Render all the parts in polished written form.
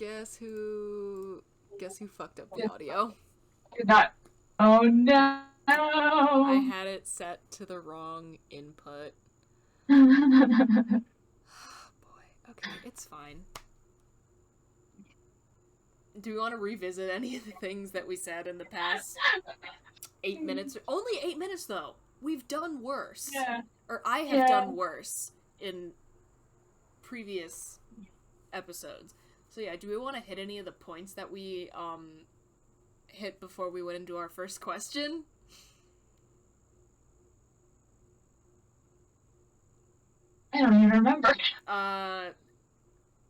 Guess who fucked up the audio? That. Oh no! I had it set to the wrong input. Oh boy. Okay, it's fine. Do we want to revisit any of the things that we said in the past 8 minutes? Only 8 minutes though. We've done worse. Yeah. Or I have done worse in previous episodes. So yeah, do we want to hit any of the points that we hit before we went into our first question? I don't even remember.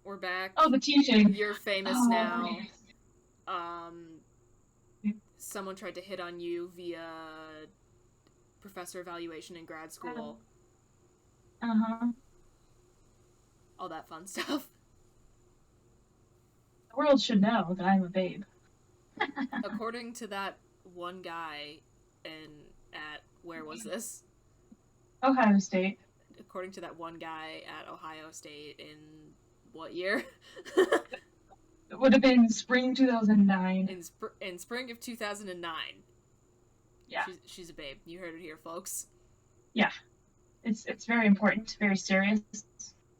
We're back. Oh, the teaching. You're famous now. Someone tried to hit on you via professor evaluation in grad school. All that fun stuff. The world should know that I'm a babe. According to that one guy at where was this? Ohio State. According to that one guy at Ohio State in what year? It would have been spring 2009. In spring of 2009. Yeah. She's a babe. You heard it here, folks. Yeah. It's very important, very serious.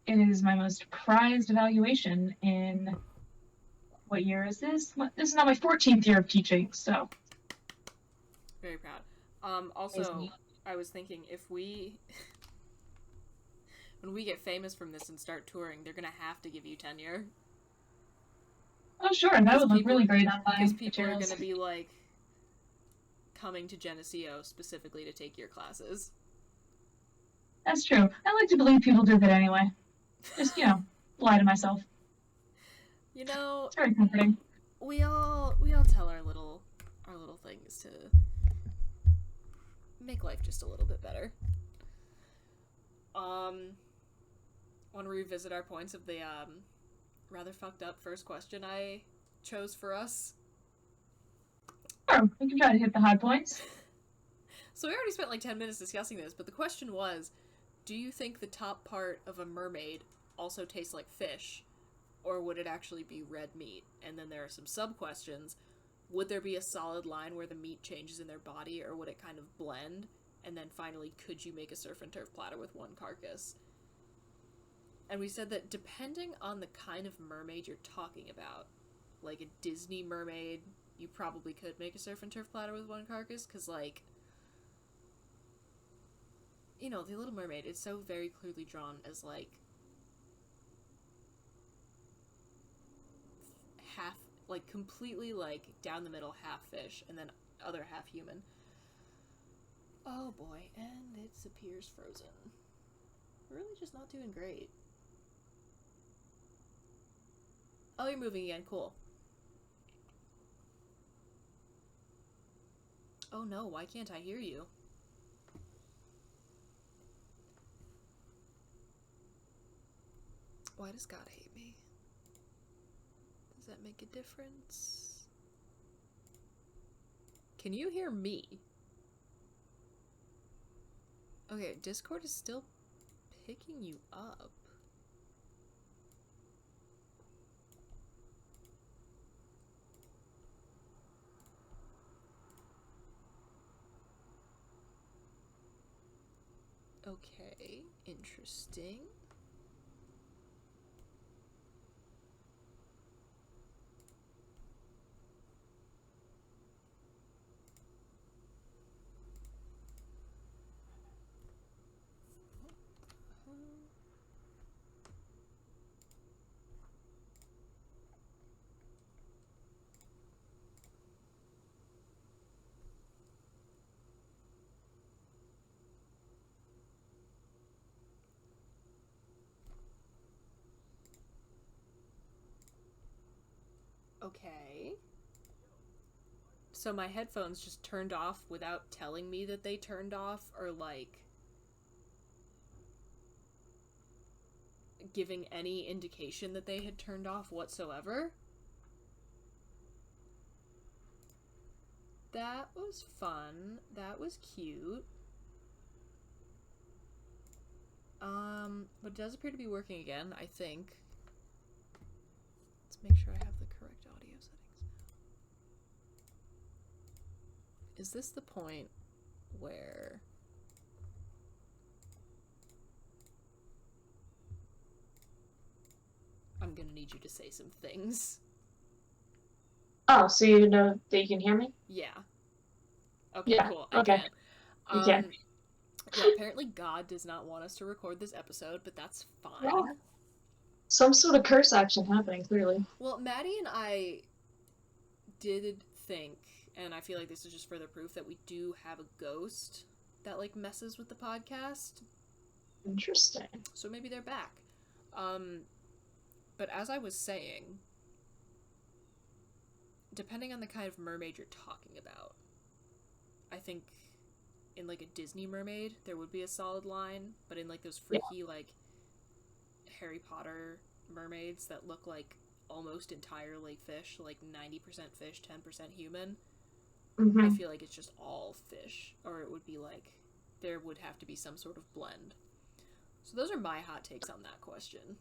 It is my most prized evaluation in... What year is this? This is now my 14th year of teaching, so... Very proud. Also, I was thinking, if we... when we get famous from this and start touring, they're gonna have to give you tenure. Oh, sure. That would look really great online. Because people are gonna be, like, coming to Geneseo specifically to take your classes. That's true. I like to believe people do that anyway. Just, lie to myself. You know, it's very comforting. We all tell our little things to make life just a little bit better. Want to revisit our points of the rather fucked up first question I chose for us? Sure, we can try to hit the high points. So we already spent like 10 minutes discussing this, but the question was, do you think the top part of a mermaid also tastes like fish? Or would it actually be red meat? And then there are some sub-questions. Would there be a solid line where the meat changes in their body, or would it kind of blend? And then finally, could you make a surf and turf platter with one carcass? And we said that depending on the kind of mermaid you're talking about, like a Disney mermaid, you probably could make a surf and turf platter with one carcass, because, like, the Little Mermaid is so very clearly drawn as, like, half, like, completely, like, down the middle, half fish, and then other half human. Oh boy, and it appears frozen. We're really just not doing great. Oh, you're moving again, cool. Oh no, why can't I hear you? Why does God hate me? Does that make a difference? Can you hear me? Okay, Discord is still picking you up. Okay, interesting. Okay. So my headphones just turned off without telling me that they turned off, or, like, giving any indication that they had turned off whatsoever. That was fun. That was cute. But it does appear to be working again, I think. Let's make sure I have Is this the point where... I'm gonna need you to say some things. Oh, so you know that you can hear me? Yeah. Okay, Yeah. cool. I Okay. can. You can. Yeah, apparently God does not want us to record this episode, but that's fine. Yeah. Some sort of curse action happening, clearly. Well, Maddie and I did think, and I feel like this is just further proof, that we do have a ghost that, like, messes with the podcast. Interesting. So maybe they're back. But as I was saying, depending on the kind of mermaid you're talking about, I think in, like, a Disney mermaid, there would be a solid line, but in, like, those freaky, like, Harry Potter mermaids that look like almost entirely fish, like 90% fish, 10% human, I feel like it's just all fish, or it would be like, there would have to be some sort of blend. So those are my hot takes on that question.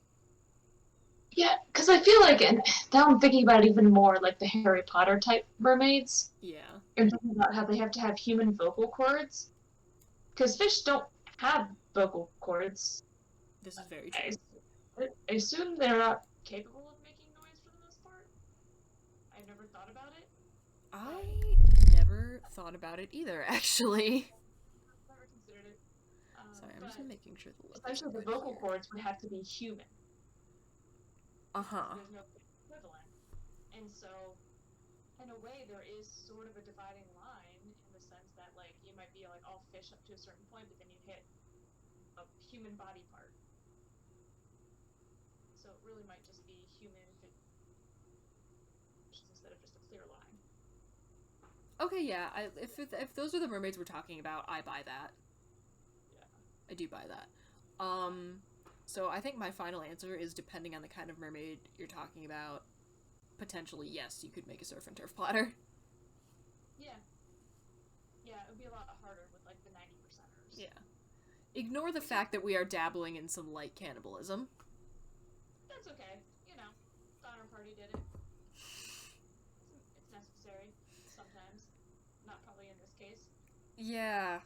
Yeah, because I feel like, and now I'm thinking about it even more, like the Harry Potter type mermaids. Yeah. And thinking about how they have to have human vocal cords. Because fish don't have vocal cords. This is very true. I assume they're not capable of making noise for the most part. I've never thought about it. I never thought about it either, actually. Never considered it. Sorry, I'm just making sure the levels essentially the vocal cords would have to be human. Uh-huh. There's no equivalent. And so, in a way, there is sort of a dividing line in the sense that, like, you might be, like, all fish up to a certain point, but then you hit a human body part. So it really might just be human fish instead of just a clear line. Okay, yeah. If those are the mermaids we're talking about, I buy that. Yeah. I do buy that. So I think my final answer is, depending on the kind of mermaid you're talking about, potentially, yes, you could make a surf and turf platter. Yeah. Yeah, it would be a lot harder with, like, the 90%ers. Yeah. Ignore the fact that we are dabbling in some light cannibalism. That's okay. You know, Donner Party did it. It's necessary sometimes. Not probably in this case. Yeah.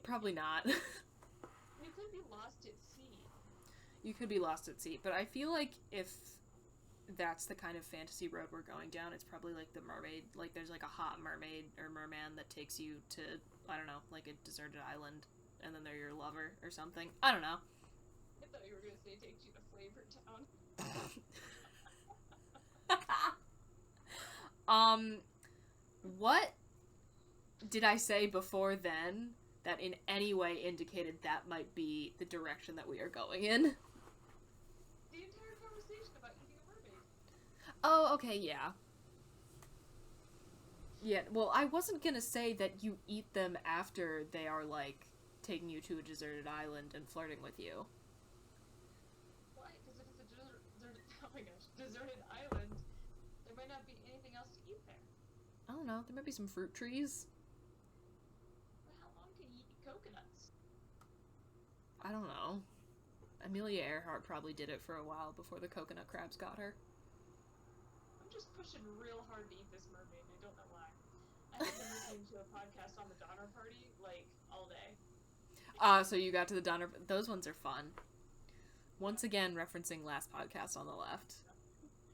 Probably not. You could be lost at sea. You could be lost at sea, but I feel like if that's the kind of fantasy road we're going down, it's probably like the mermaid, like there's like a hot mermaid or merman that takes you to, I don't know, like a deserted island, and then they're your lover or something. I don't know. I thought you were going to say takes you to Flavor Town. What did I say before then that in any way indicated that might be the direction that we are going in? The entire conversation about eating a mermaid. Oh, okay, yeah. Yeah, well, I wasn't gonna say that you eat them after they are, like, taking you to a deserted island and flirting with you. Why? Because if it's a oh my gosh, deserted island, there might not be anything else to eat there. I don't know, there might be some fruit trees. But how long can you eat coconuts? I don't know. Amelia Earhart probably did it for a while before the coconut crabs got her. I'm just pushing real hard to eat this mermaid, and I don't know why. I've been listening to a podcast on the Donner Party, like, all day. So you got to the Donner... Those ones are fun. Once again, referencing last podcast on the left.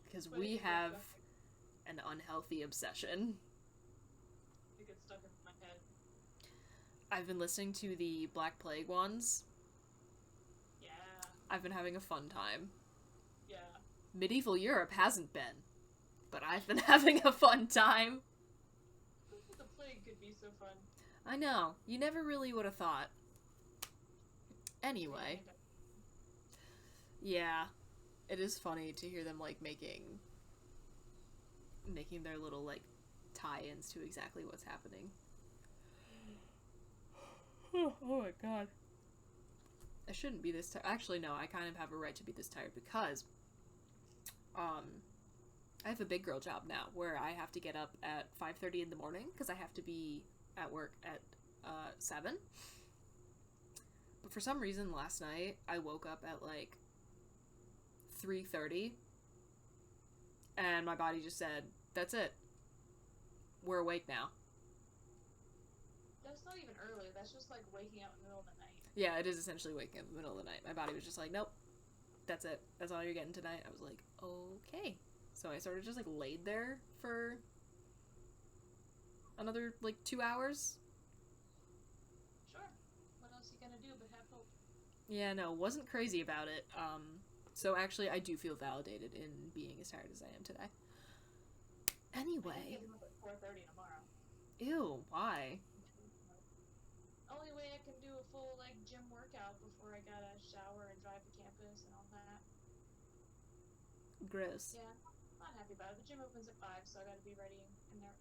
Because we have an unhealthy obsession. It gets stuck in my head. I've been listening to the Black Plague ones. Yeah. I've been having a fun time. Yeah. Medieval Europe hasn't been. But I've been having a fun time. The plague could be so fun. I know. You never really would have thought. Anyway. Yeah. It is funny to hear them, like, making their little, like, tie-ins to exactly what's happening. Oh my god. I shouldn't be this tired. Actually, no, I kind of have a right to be this tired because, I have a big girl job now where I have to get up at 5:30 in the morning because I have to be at work at 7. But for some reason last night I woke up at like 3:30 and my body just said, that's it. We're awake now. That's not even early. That's just like waking up in the middle of the night. Yeah, it is essentially waking up in the middle of the night. My body was just like, nope, that's it. That's all you're getting tonight. I was like, okay. So I sort of just like laid there for another like 2 hours. Sure. What else you gonna do but have hope? Yeah, no, wasn't crazy about it. So actually, I do feel validated in being as tired as I am today. Anyway. I can get up at 4:30 tomorrow. Ew, why? Only way I can do a full like gym workout before I gotta shower and drive to campus and all that. Gross. Yeah, not happy about it. The gym opens at 5, so I gotta be ready in there at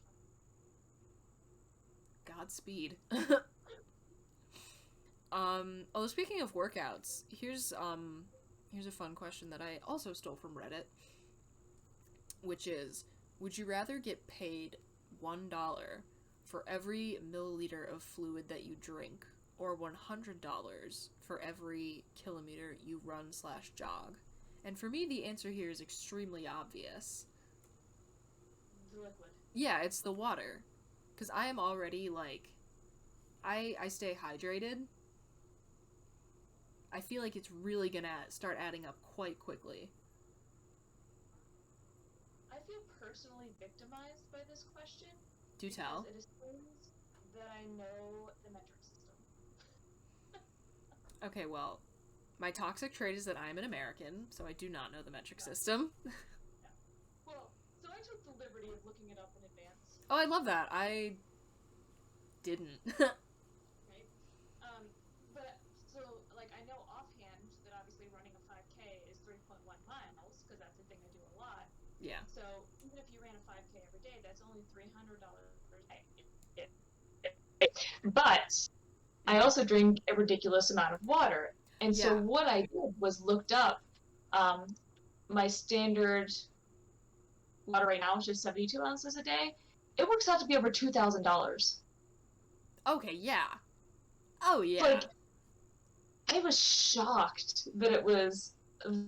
5. Godspeed. Oh, speaking of workouts, here's a fun question that I also stole from Reddit, which is, would you rather get paid $1 for every milliliter of fluid that you drink, or $100 for every kilometer you run/jog? And for me, the answer here is extremely obvious. The liquid. Yeah, it's the water. Because I am already, like, I stay hydrated. I feel like it's really gonna start adding up quite quickly. I feel personally victimized by this question. Do tell. It assumes that I know the metric system. Okay, well, my toxic trait is that I am an American, so I do not know the metric system. Yeah. Well, so I took the liberty of looking it up in advance. Oh, I love that. I didn't. Right? But, so, like, I know offhand that obviously running a 5K is 3.1 miles, because that's a thing I do a lot. Yeah. So, even if you ran a 5K every day, that's only $300 per day. But I also drink a ridiculous amount of water. And so what I did was looked up my standard water right now, which is 72 ounces a day. It works out to be over $2,000. Okay, yeah. Oh, yeah. Like, I was shocked that it was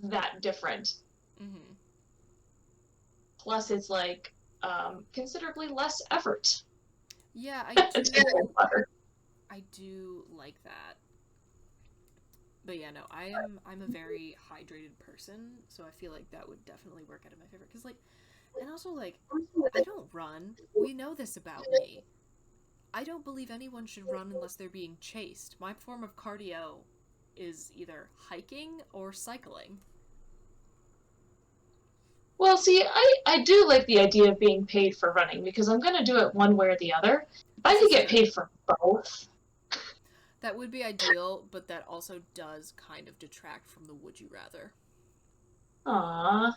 that different. Mm-hmm. Plus, it's like considerably less effort. Yeah, I do like that. But yeah, no, I'm a very hydrated person, so I feel like that would definitely work out in my favor. Because, like, and also, like, I don't run. We know this about me. I don't believe anyone should run unless they're being chased. My form of cardio is either hiking or cycling. Well, see, I do like the idea of being paid for running, because I'm going to do it one way or the other. If I could get paid for both. That would be ideal, but that also does kind of detract from the would you rather. Aww.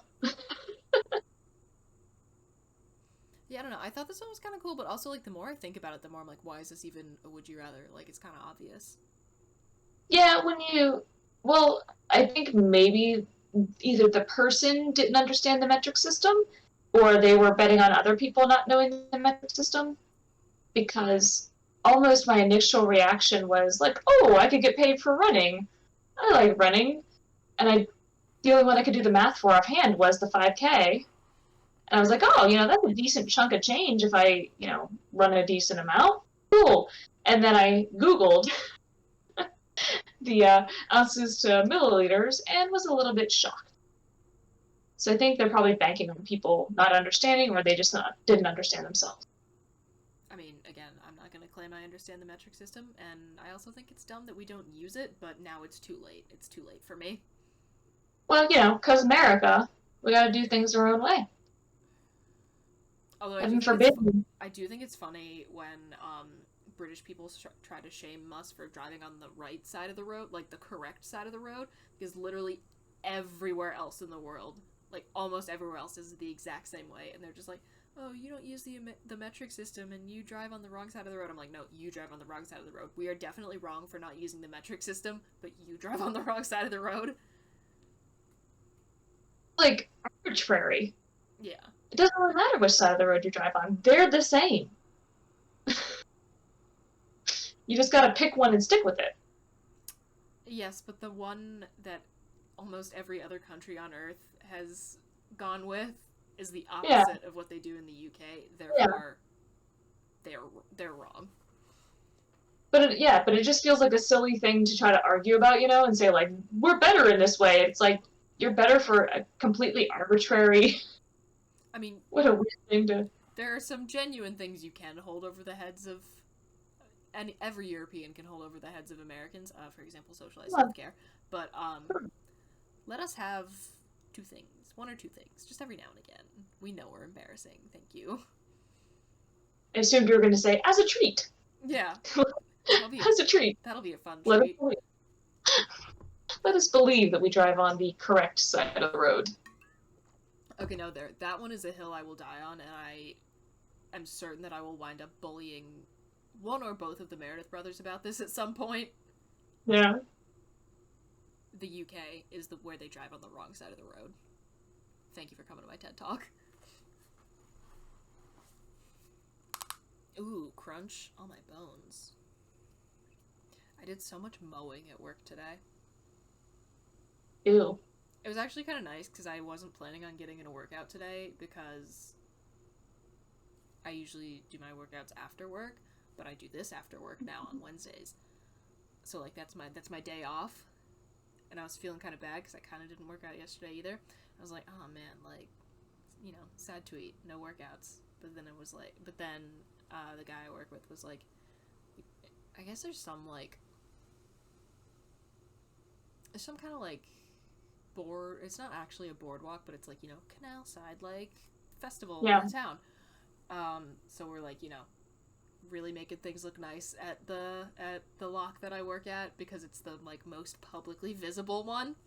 Yeah, I don't know. I thought this one was kind of cool, but also, like, the more I think about it, the more I'm like, why is this even a would you rather? Like, it's kind of obvious. Yeah, well, I think maybe either the person didn't understand the metric system, or they were betting on other people not knowing the metric system, because almost my initial reaction was like, oh, I could get paid for running. I like running. And the only one I could do the math for offhand was the 5K. And I was like, oh, that's a decent chunk of change if I, run a decent amount. Cool. And then I Googled the ounces to milliliters and was a little bit shocked. So I think they're probably banking on people not understanding, or they just didn't understand themselves. I mean, again, I'm not going to claim I understand the metric system, and I also think it's dumb that we don't use it, but now it's too late. It's too late for me. Well, because America, we gotta do things our own way. Although I do think it's funny when British people try to shame us for driving on the right side of the road, like the correct side of the road, because literally everywhere else in the world, like almost everywhere else, is the exact same way, and they're just like, oh, you don't use the metric system and you drive on the wrong side of the road. I'm like, no, you drive on the wrong side of the road. We are definitely wrong for not using the metric system, but you drive on the wrong side of the road. Like, arbitrary. Yeah. It doesn't really matter which side of the road you drive on. They're the same. You just gotta pick one and stick with it. Yes, but the one that almost every other country on Earth has gone with is the opposite of what they do in the UK. Therefore, they're wrong. but it just feels like a silly thing to try to argue about, and say like we're better in this way. It's like you're better for a completely arbitrary. I mean, What a weird thing to. there are some genuine things you can hold over the heads of, and every European can hold over the heads of Americans. For example, socialized healthcare. But let us have one or two things, just every now and again. We know we're embarrassing. Thank you. I assumed you were going to say as a treat. Yeah. As a treat. That'll be a fun treat. Let us believe that we drive on the correct side of the road. Okay, no, that one is a hill I will die on, and I am certain that I will wind up bullying one or both of the Meredith brothers about this at some point. Yeah. The UK is where they drive on the wrong side of the road. Thank you for coming to my TED Talk. Ooh, crunch on my bones. I did so much mowing at work today. Ew. It was actually kind of nice because I wasn't planning on getting in a workout today because I usually do my workouts after work, but I do this after work now on Wednesdays. So like that's my day off, and I was feeling kind of bad because I kind of didn't work out yesterday either. I was like, oh man, like, sad tweet, no workouts. But then the guy I work with was like, I guess there's some kind of like board. It's not actually a boardwalk, but it's like canal side like festival in the town. So we're like really making things look nice at the lock that I work at because it's the like most publicly visible one.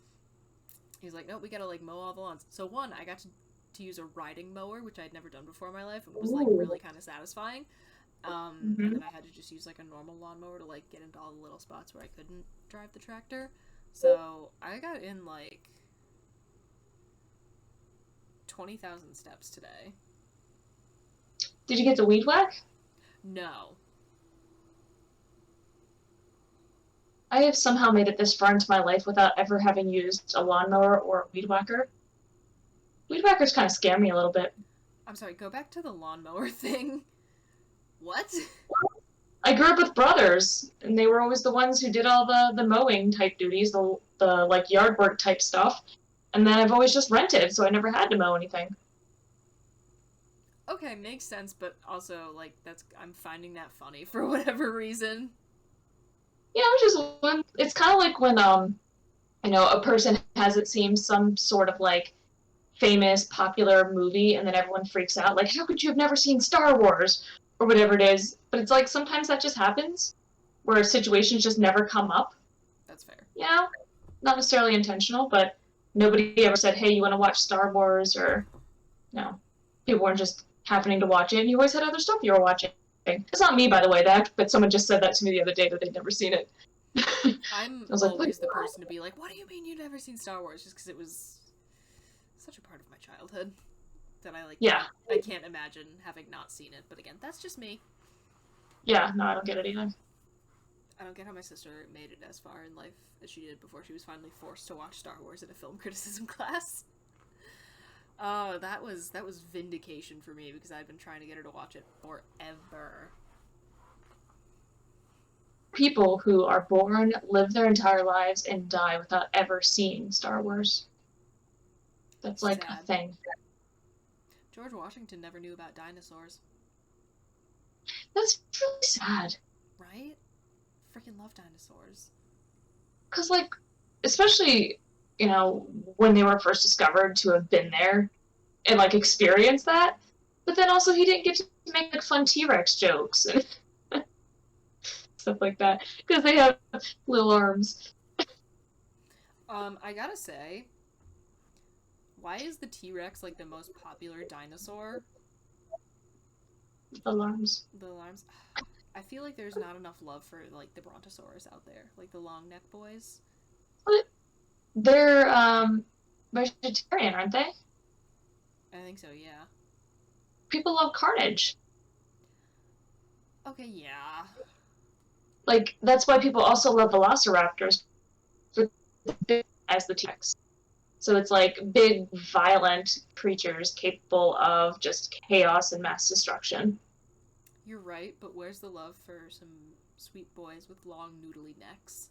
He's like, no, we gotta like mow all the lawns. So I got to use a riding mower, which I'd never done before in my life, and it was like really kind of satisfying. And then I had to just use like a normal lawnmower to like get into all the little spots where I couldn't drive the tractor. So I got in like 20,000 steps today. Did you get the weed whack? No. I have somehow made it this far into my life without ever having used a lawnmower or a weed whacker. Weed whackers kind of scare me a little bit. I'm sorry, go back to the lawnmower thing. What? I grew up with brothers, and they were always the ones who did all the mowing type duties, the like yard work type stuff. And then I've always just rented, so I never had to mow anything. Okay, makes sense, but also like I'm finding that funny for whatever reason. Yeah, it's kind of like when a person has, it seems, some sort of like famous popular movie, and then everyone freaks out like, how could you have never seen Star Wars or whatever it is? But it's like sometimes that just happens where situations just never come up. That's fair. Yeah, not necessarily intentional, but nobody ever said, hey, you want to watch Star Wars? Or no, people weren't just happening to watch it, and you always had other stuff you were watching. It's not me, by the way, but someone just said that to me the other day that they'd never seen it. I'm always like, the person to be like, what do you mean you've never seen Star Wars? Just because it was such a part of my childhood that I can't imagine having not seen it. But again, that's just me. Yeah, no, I don't get it either. I don't get how my sister made it as far in life as she did before she was finally forced to watch Star Wars in a film criticism class. Oh, that was vindication for me because I'd been trying to get her to watch it forever. People who are born, live their entire lives, and die without ever seeing Star Wars. That's like sad. A thing. George Washington never knew about dinosaurs. That's really sad. Right? Freaking love dinosaurs. Because, like, especially, when they were first discovered, to have been there and, like, experience that. But then also he didn't get to make, like, fun T-Rex jokes and stuff like that. Because they have little arms. I gotta say, why is the T-Rex, like, the most popular dinosaur? The arms. The alarms. I feel like there's not enough love for, like, the Brontosaurus out there. Like, the long neck boys. But they're, vegetarian, aren't they? I think so, yeah. People love carnage. Okay, yeah. Like, that's why people also love velociraptors as the T-Rex. So it's like big, violent creatures capable of just chaos and mass destruction. You're right, but where's the love for some sweet boys with long noodly necks.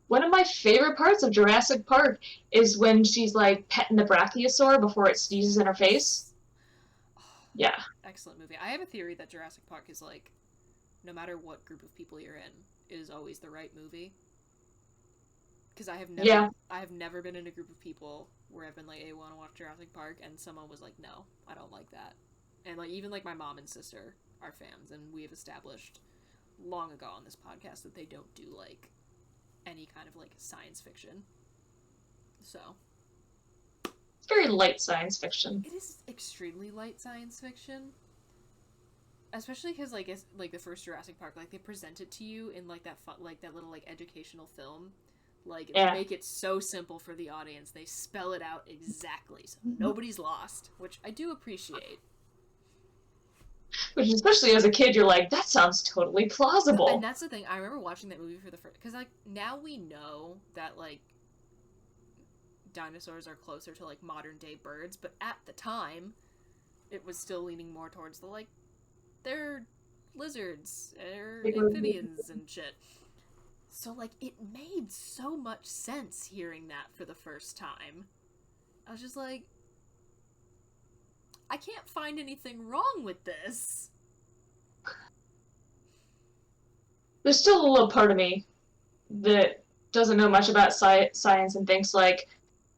One of my favorite parts of Jurassic Park is when she's like petting the brachiosaur before it sneezes in her face. Yeah. Excellent movie. I have a theory that Jurassic Park is like, no matter what group of people you're in, it is always the right movie. Because I have never been in a group of people where I've been like, hey, want to watch Jurassic Park? And someone was like, no, I don't like that. And like even like my mom and sister are fans, and we have established long ago on this podcast that they don't do like any kind of like science fiction. So it's very light science fiction. It is extremely light science fiction, especially because like it's like the first Jurassic Park, like they present it to you in like that fun, like that little like educational film. Like they make it so simple for the audience. They spell it out exactly, so nobody's lost, which I do appreciate. Which, especially as a kid, you're like, that sounds totally plausible. And that's the thing. I remember watching that movie for the first... Because, like, now we know that, like, dinosaurs are closer to, like, modern-day birds, but at the time, it was still leaning more towards the, like, they're lizards, they're amphibians and shit. So, like, it made so much sense hearing that for the first time. I was just like... I can't find anything wrong with this. There's still a little part of me that doesn't know much about science and thinks like,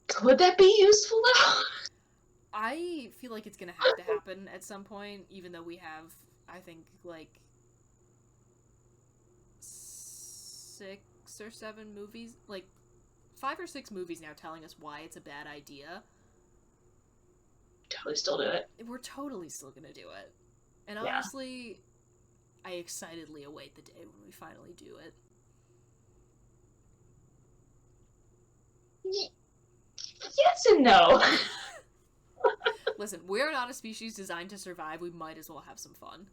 could that be useful now? I feel like it's gonna have to happen at some point, even though we have, I think, like 6 or 7 movies, like 5 or 6 movies now telling us why it's a bad idea. Totally still do it. We're totally still gonna do it. And honestly, I excitedly await the day when we finally do it. Yes and no. Listen, we're not a species designed to survive. We might as well have some fun.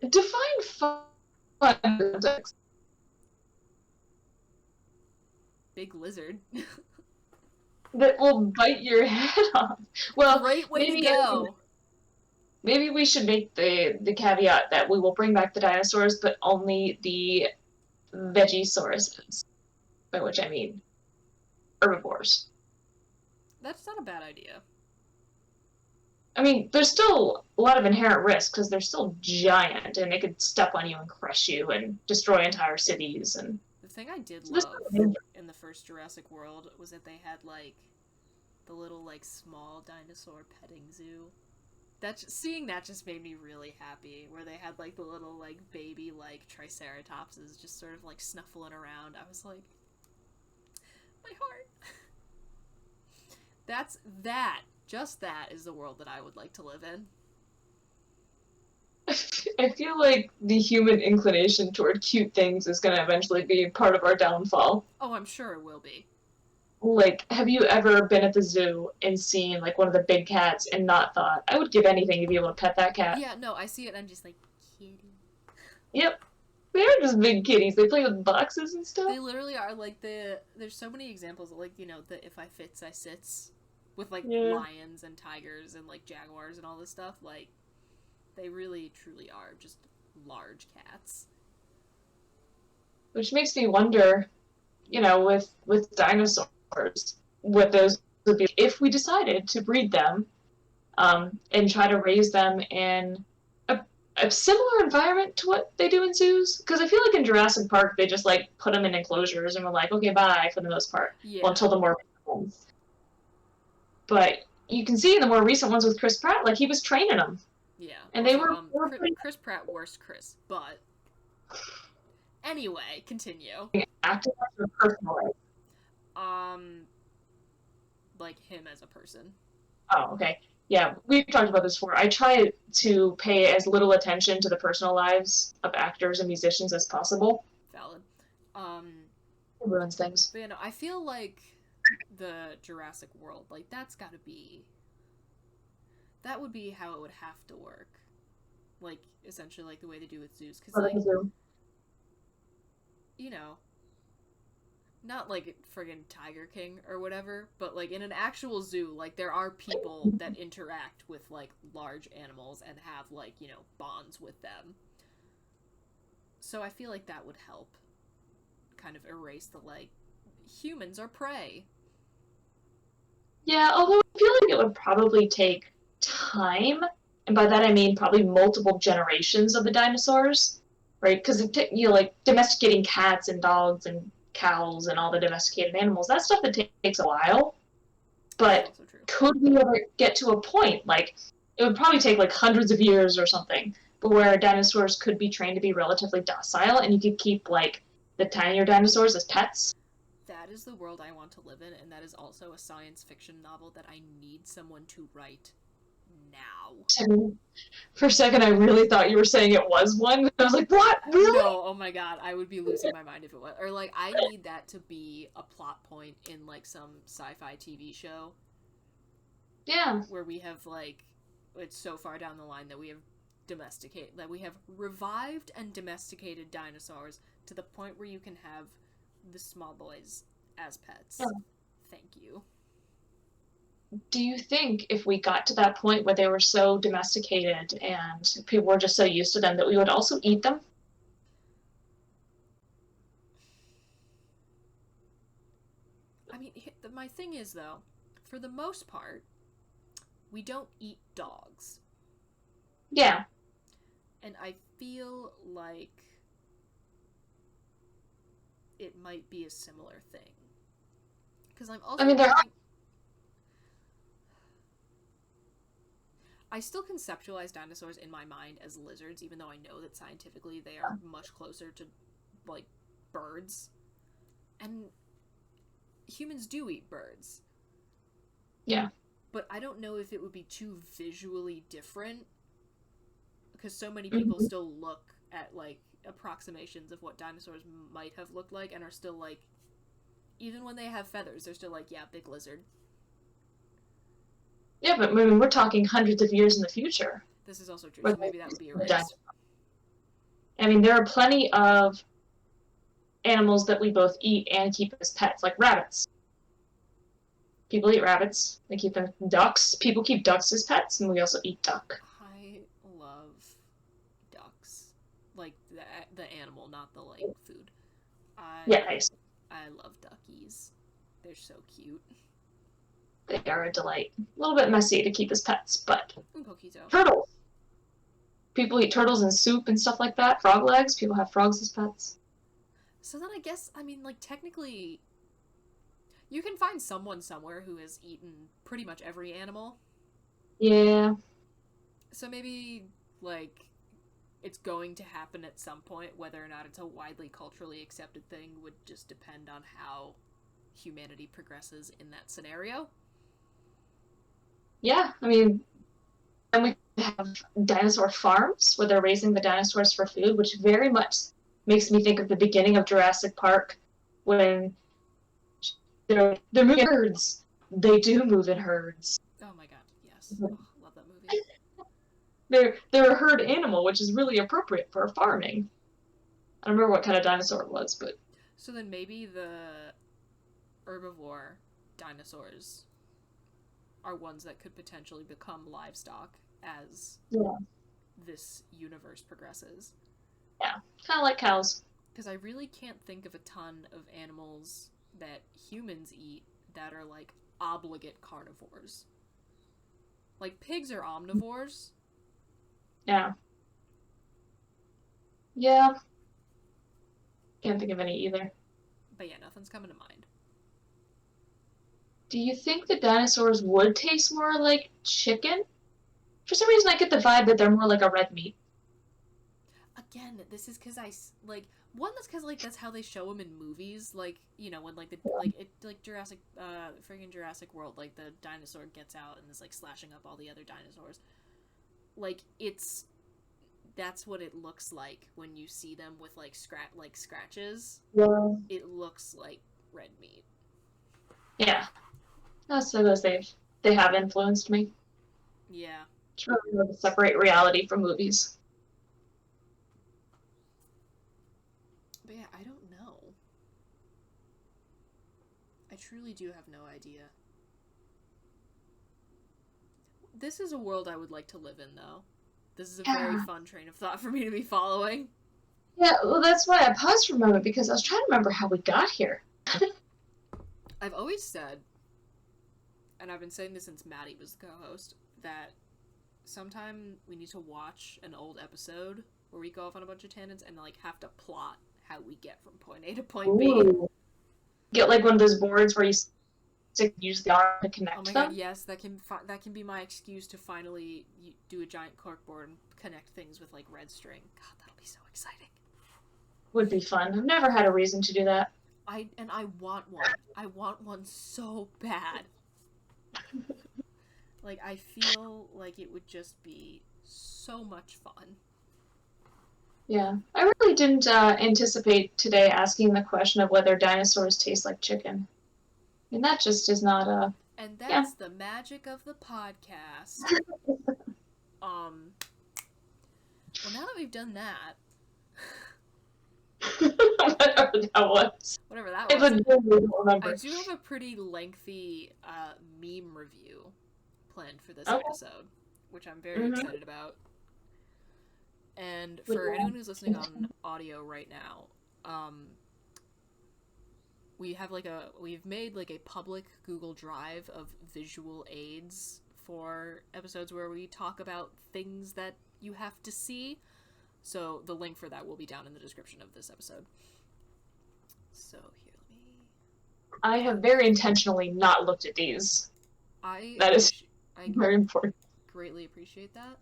Define fun. Big lizard. That will bite your head off. Well, great way to go. Maybe we should make the caveat that we will bring back the dinosaurs, but only the vegisauruses, by which I mean herbivores. That's not a bad idea. I mean, there's still a lot of inherent risk because they're still giant and they could step on you and crush you and destroy entire cities. And the thing I did love in the first Jurassic World was that they had like the little like small dinosaur petting zoo. Seeing that just made me really happy. Where they had like the little like baby like triceratopses just sort of like snuffling around. I was like, my heart. Just that is the world that I would like to live in. I feel like the human inclination toward cute things is going to eventually be part of our downfall. Oh, I'm sure it will be. Like, have you ever been at the zoo and seen, like, one of the big cats and not thought, I would give anything to be able to pet that cat? Yeah, no, I see it and I'm just like, kitty. Yep. They're just big kitties. They play with boxes and stuff. They literally are, like, there's so many examples of, like, you know, the if I fits, I sits. With, like, lions and tigers and, like, jaguars and all this stuff. Like, they really, truly are just large cats. Which makes me wonder, you know, with dinosaurs, what those would be if we decided to breed them and try to raise them in a similar environment to what they do in zoos. Because I feel like in Jurassic Park, they just, like, put them in enclosures and were like, okay, bye, for the most part. Yeah. Well, until the more recent ones. But you can see in the more recent ones with Chris Pratt, like, he was training them. Yeah. And also, they were pretty... Chris Pratt, worst Chris, but... Anyway, continue. Acting as a personal life. Like him as a person. Oh, okay. Yeah, we've talked about this before. I try to pay as little attention to the personal lives of actors and musicians as possible. Valid. It ruins things. But, you know, I feel like the Jurassic World, like, that would be how it would have to work. Like, essentially, like, the way they do with zoos. Because, like, you know, not, like, friggin' Tiger King or whatever, but, like, in an actual zoo, like, there are people that interact with, like, large animals and have, like, you know, bonds with them. So I feel like that would help kind of erase the, like, humans are prey. Yeah, although I feel like it would probably take time, and by that I mean probably multiple generations of the dinosaurs, right? Because you know, like domesticating cats and dogs and cows and all the domesticated animals, that stuff that takes a while. That's But also true. could we ever get to a point like it would probably take like hundreds of years or something, but where dinosaurs could be trained to be relatively docile, and you could keep like the tinier dinosaurs as pets? That is the world I want to live in, and that is also a science fiction novel that I need someone to write now. And for a second, I really thought you were saying it was one. I was like, what? Really? No, oh my god, I would be losing my mind if it was. Or, like, I need that to be a plot point in, like, some sci-fi TV show. Yeah. Where we have, like, it's so far down the line that we have revived and domesticated dinosaurs to the point where you can have the small boys as pets. Yeah. Thank you. Do you think if we got to that point where they were so domesticated and people were just so used to them that we would also eat them? I mean, my thing is, though, for the most part, we don't eat dogs. Yeah. And I feel like it might be a similar thing. Because I'm also... I still conceptualize dinosaurs in my mind as lizards, even though I know that scientifically they are much closer to, like, birds. And humans do eat birds. Yeah. But I don't know if it would be too visually different, because so many people still look at, like, approximations of what dinosaurs might have looked like and are still, like, even when they have feathers, they're still like, yeah, big lizard. Yeah, but I mean, we're talking hundreds of years in the future. This is also true, so maybe that would be erased. I mean, there are plenty of animals that we both eat and keep as pets, like rabbits. People eat rabbits. They keep them. Ducks. People keep ducks as pets, and we also eat duck. I love ducks. Like, the animal, not the, like, food. I love duckies. They're so cute. They are a delight. A little bit messy to keep as pets, but... Poquito. Turtles! People eat turtles in soup and stuff like that. Frog legs. People have frogs as pets. So then I guess, I mean, like, technically... You can find someone somewhere who has eaten pretty much every animal. Yeah. So maybe, like, it's going to happen at some point. Whether or not it's a widely culturally accepted thing would just depend on how humanity progresses in that scenario. Yeah, I mean, then we have dinosaur farms where they're raising the dinosaurs for food, which very much makes me think of the beginning of Jurassic Park when they're moving in herds. They do move in herds. Oh my god, yes. Oh, love that movie. They're a herd animal, which is really appropriate for farming. I don't remember what kind of dinosaur it was, but... So then maybe the herbivore dinosaurs are ones that could potentially become livestock as this universe progresses. Yeah, kind of like cows. Because I really can't think of a ton of animals that humans eat that are, like, obligate carnivores. Like, pigs are omnivores. Yeah. Yeah. Can't think of any either. But yeah, nothing's coming to mind. Do you think the dinosaurs would taste more like chicken? For some reason, I get the vibe that they're more like a red meat. Again, this is because that's because, like, that's how they show them in movies. Like, you know, when, like, Jurassic, friggin' Jurassic World, like, the dinosaur gets out and is, like, slashing up all the other dinosaurs. Like, that's what it looks like when you see them with, like, scratches. Yeah. It looks like red meat. Yeah. I suppose they have influenced me. Yeah. It's really hard to separate reality from movies. But yeah, I don't know. I truly do have no idea. This is a world I would like to live in, though. This is a very fun train of thought for me to be following. Yeah, well, that's why I paused for a moment, because I was trying to remember how we got here. I've always said, and I've been saying this since Maddie was the co-host, that sometime we need to watch an old episode where we go off on a bunch of tangents and like have to plot how we get from point A to point B. Ooh. Get like one of those boards where you use the arm to connect Oh my them. god, yes, that can be my excuse to finally do a giant corkboard and connect things with like red string. God, that'll be so exciting. Would be fun. I've never had a reason to do that. I want one. I want one so bad. Like, I feel like it would just be so much fun. Yeah. I really didn't anticipate today asking the question of whether dinosaurs taste like chicken. I mean, that just is not a... And that's the magic of the podcast. Well, now that we've done that... Whatever that was. Whatever that was. I don't remember. I do have a pretty lengthy meme review planned for this Okay. episode, which I'm very excited about. And for anyone who's listening on audio right now, we've made like a public Google Drive of visual aids for episodes where we talk about things that you have to see. So the link for that will be down in the description of this episode. So here, let me... I have very intentionally not looked at these. That is very important. Greatly appreciate that.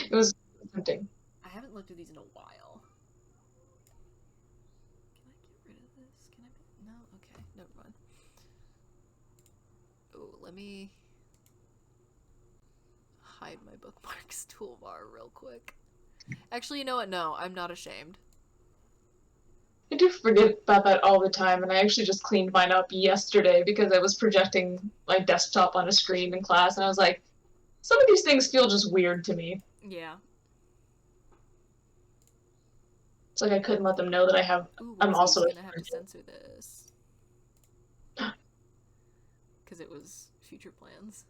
It was tempting. I haven't looked at these in a while. Can I get rid of this? Can I? No? Okay, never mind. Oh, let me hide my bookmarks toolbar real quick. Actually, you know what? No, I'm not ashamed. I do forget about that all the time, and I actually just cleaned mine up yesterday because I was projecting my desktop on a screen in class, and I was like, some of these things feel just weird to me. Yeah. It's like I couldn't let them know that I'm also gonna have to censor this because it was future plans.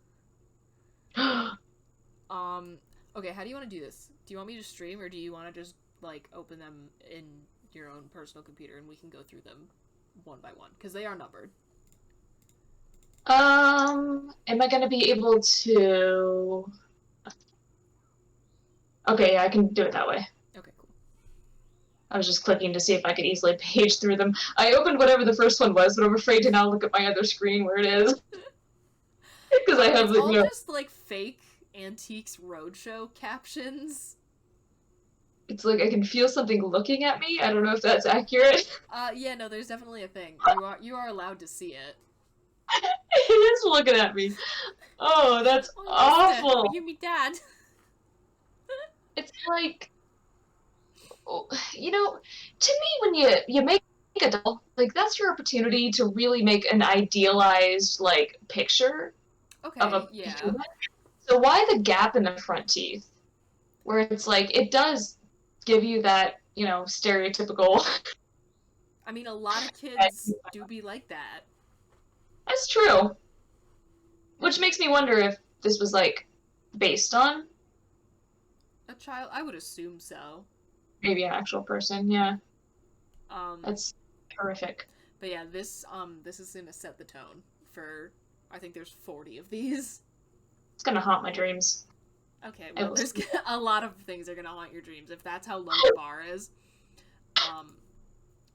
Okay, how do you want to do this? Do you want me to stream, or do you want to just like open them in your own personal computer and we can go through them one by one, because they are numbered. Am I gonna be able to... Okay, yeah, I can do it that way. Okay, cool. I was just clicking to see if I could easily page through them. I opened whatever the first one was, but I'm afraid to now look at my other screen where it is. Because I have it's all just like fake Antiques Roadshow captions. It's like I can feel something looking at me. I don't know if that's accurate. Yeah, no, there's definitely a thing. You are allowed to see it. It is looking at me. Oh, that's awful. You me dad. It's like, you know, to me, when you make a doll, like, that's your opportunity to really make an idealized, like, picture of a human. So why the gap in the front teeth? Where it's like, it does give you that, you know, stereotypical... I mean, a lot of kids do be like that. That's true. Which makes me wonder if this was, like, based on... A child? I would assume so. Maybe an actual person, yeah. That's horrific. But yeah, this is gonna set the tone for... I think there's 40 of these. It's gonna haunt my dreams. Okay, well, there's a lot of things are gonna haunt your dreams, if that's how low the bar is.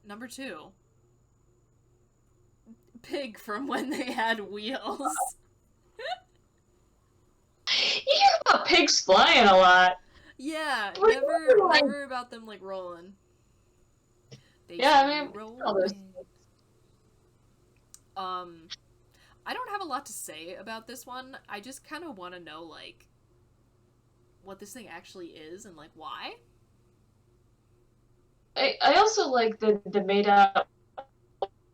Number 2. Pig from when they had wheels. You hear about pigs flying a lot. Yeah, never about them, like, rolling. I don't have a lot to say about this one. I just kind of want to know, like, what this thing actually is and, like, why. I also like the made up.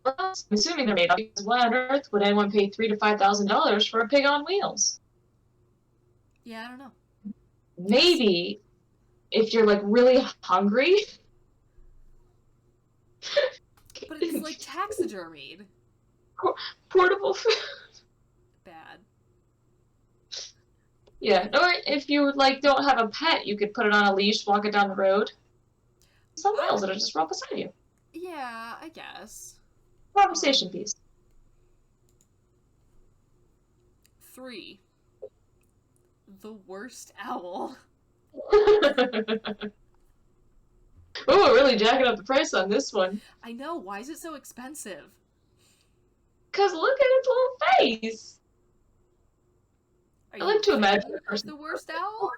I'm assuming they're made up, because why on earth would anyone pay $3,000 to $5,000 for a pig on wheels? Yeah, I don't know. Maybe if you're, like, really hungry. But it's, like, taxidermied. Portable food. Bad. Yeah, or if you, like, don't have a pet, you could put it on a leash, walk it down the road. some whales that are just right beside you. Yeah, I guess. Conversation piece. 3. The worst owl. Oh, we're really jacking up the price on this one. I know, why is it so expensive? Because look at its little face. Are I like to a imagine fan a of person. the worst owl?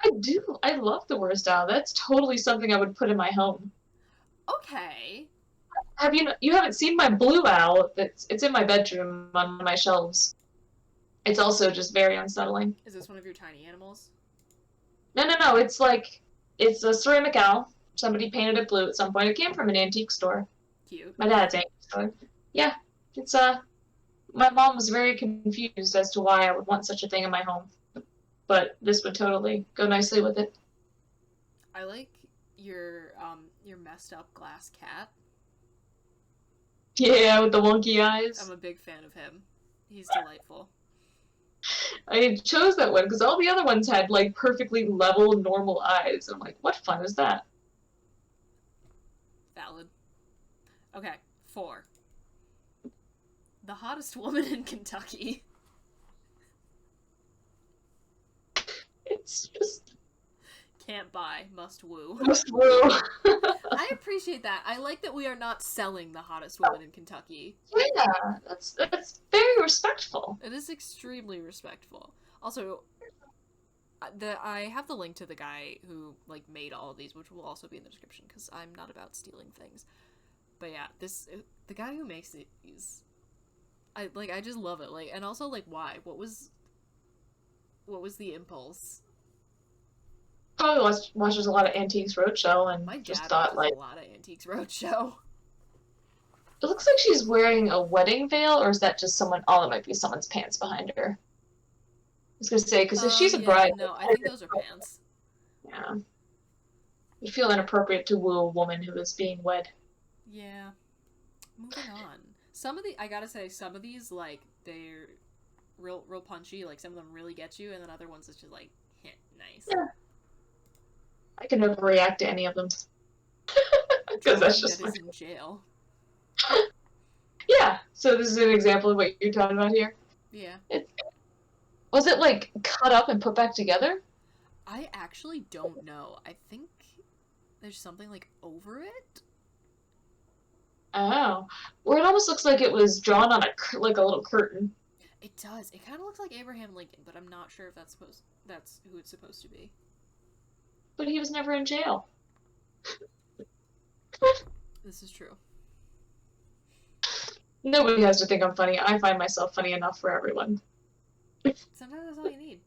I do. I love the worst owl. That's totally something I would put in my home. Okay. You haven't seen my blue owl? It's in my bedroom on my shelves. It's also just very unsettling. Is this one of your tiny animals? No. It's a ceramic owl. Somebody painted it blue at some point. It came from an antique store. Cute. My dad's antique store. Yeah, it's my mom was very confused as to why I would want such a thing in my home. But this would totally go nicely with it. I like your messed up glass cat. Yeah, with the wonky eyes. I'm a big fan of him. He's delightful. I chose that one because all the other ones had like perfectly level, normal eyes. I'm like, what fun is that? Valid. Okay, 4. The hottest woman in Kentucky. It's just Can't buy, must woo. must woo. I appreciate that. I like that we are not selling the hottest woman in Kentucky. Yeah, that's very respectful. It is extremely respectful. Also, I have the link to the guy who like made all of these, which will also be in the description because I'm not about stealing things. But yeah, the guy who makes these, I just love it. Like, and also like why? What was the impulse? Probably watches a lot of Antiques Roadshow and My just dad thought watches like, a lot of Antiques Roadshow. it looks like she's wearing a wedding veil, or is that just someone? Oh, it might be someone's pants behind her. I was gonna say because if she's a bride, no, I think those are pants. yeah, it'd feel inappropriate to woo a woman who is being wed. Yeah. Moving on. I gotta say, some of these, like, they're real punchy. Like, some of them really get you, and then other ones it's just like, nice. Yeah. I can never react to any of them because that's just that is in jail. Yeah. So this is an example of what you're talking about here. Yeah. Was it like cut up and put back together? I actually don't know. I think there's something like over it. Oh, or it almost looks like it was drawn on a little curtain. It does. It kind of looks like Abraham Lincoln, but I'm not sure if that's who it's supposed to be. But he was never in jail. This is true. Nobody has to think I'm funny. I find myself funny enough for everyone. Sometimes that's all you need.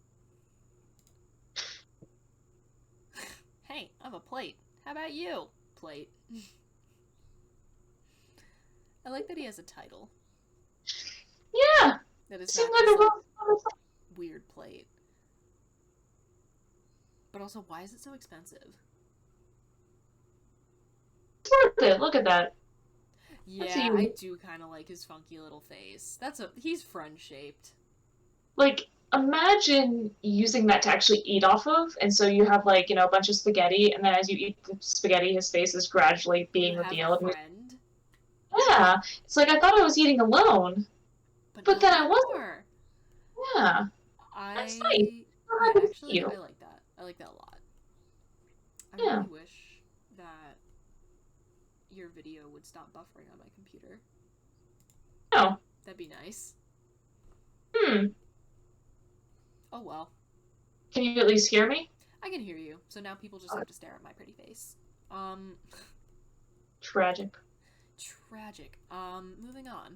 Hey, I'm a plate. How about you? Plate. I like that he has a title. Yeah. That is Seems not like just a real weird plate. But also, why is it so expensive? It's worth it. Look at that. Yeah, I do kind of like his funky little face. He's friend-shaped. Like, imagine using that to actually eat off of, and so you have, like, a bunch of spaghetti, and then as you eat the spaghetti, his face is gradually being You have revealed. a friend? Yeah. It's like, I thought I was eating alone, but then I wasn't. More. Yeah. That's nice. Yeah, actually, I like that. I like that a lot. I really wish that your video would stop buffering on my computer. Oh. That'd be nice. Oh well. Can you at least hear me? I can hear you, so now people just have to stare at my pretty face. Tragic. Tragic. Moving on.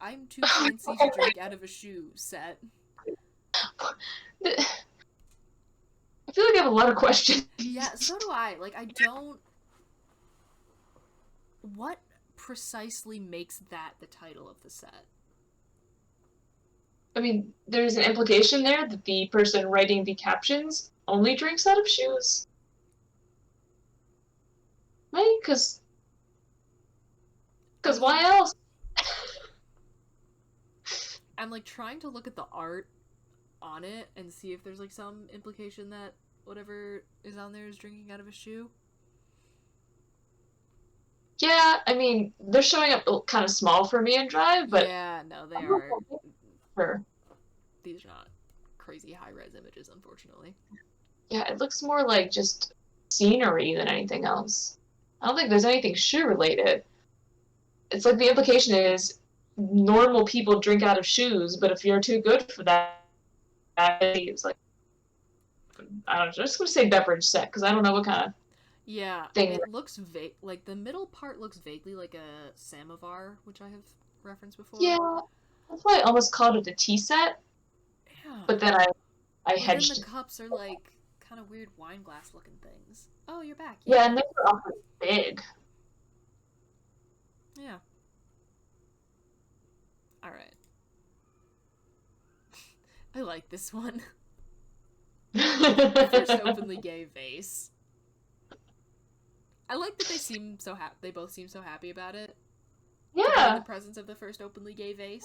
I'm too fancy to drink out of a shoe set. I feel like I have a lot of questions. Yeah, so do I. Like, I don't... What precisely makes that the title of the set? I mean, there's an implication there that the person writing the captions only drinks out of shoes. Right? Because why else? I'm, like, trying to look at the art on it and see if there's, like, some implication that, whatever is on there is drinking out of a shoe? Yeah, I mean, they're showing up kind of small for me in Drive, but Yeah, no, they are. sure. These are not crazy high-res images, unfortunately. Yeah, it looks more like just scenery than anything else. I don't think there's anything shoe related. It's like the implication is normal people drink out of shoes, but if you're too good for that, it's like, I don't know, I'm just gonna say beverage set because I don't know what kind of Yeah, thing. it looks like the middle part looks vaguely like a samovar, which I have referenced before. Yeah, that's why I almost called it a tea set, Yeah. but then I But then hedged the it. cups are like kind of weird wine glass looking things. Oh, you're back. Yeah, and they were awfully big. Yeah. All right. I like this one. First openly gay vase. I like that they seem so happy. They both seem so happy about it. To be in Yeah, the presence of the first openly gay vase.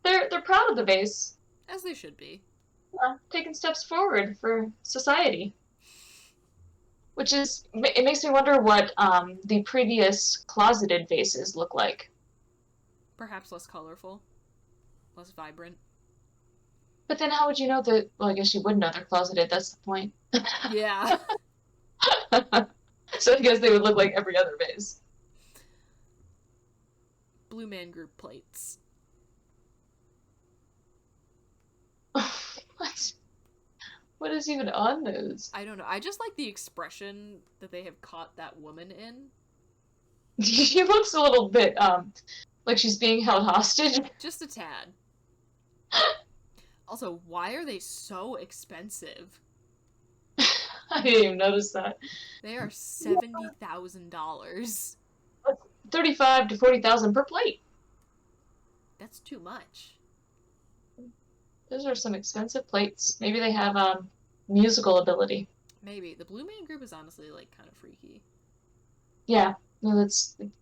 yeah, they're proud of the vase. As they should be. Taking steps forward for society. Which is, it makes me wonder what the previous closeted vases look like. Perhaps less colorful. Less vibrant. But then how would you know that, well, I guess you would know they're closeted, that's the point. Yeah. So I guess they would look like every other vase. Blue Man Group plates. What? What is even on those? I don't know. I just like the expression that they have caught that woman in. She looks a little bit, like she's being held hostage. Just a tad. Also, why are they so expensive? I didn't even notice that. They are $70,000. 35 to 40,000 per plate. That's too much. Those are some expensive plates. Maybe they have musical ability. Maybe. The Blue Man Group is honestly, like, kind of freaky. Yeah, no, it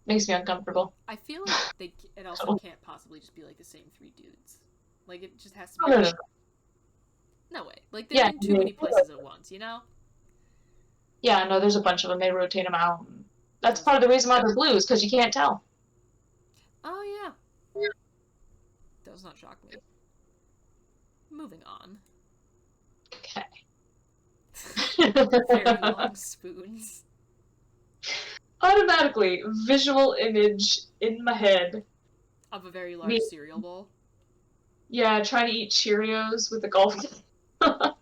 makes me uncomfortable. I feel like it also can't possibly just be, like, the same three dudes. Like, it just has to be... No. No way. Like, they're in too many places at once, you know? Yeah, no, there's a bunch of them. They rotate them out. That's part of the reason why they're blues, because you can't tell. Oh, yeah. Does not shock me. Moving on. Okay. Very long spoons. Automatically, visual image in my head. Of a very large cereal bowl. Yeah, trying to eat Cheerios with a golf club.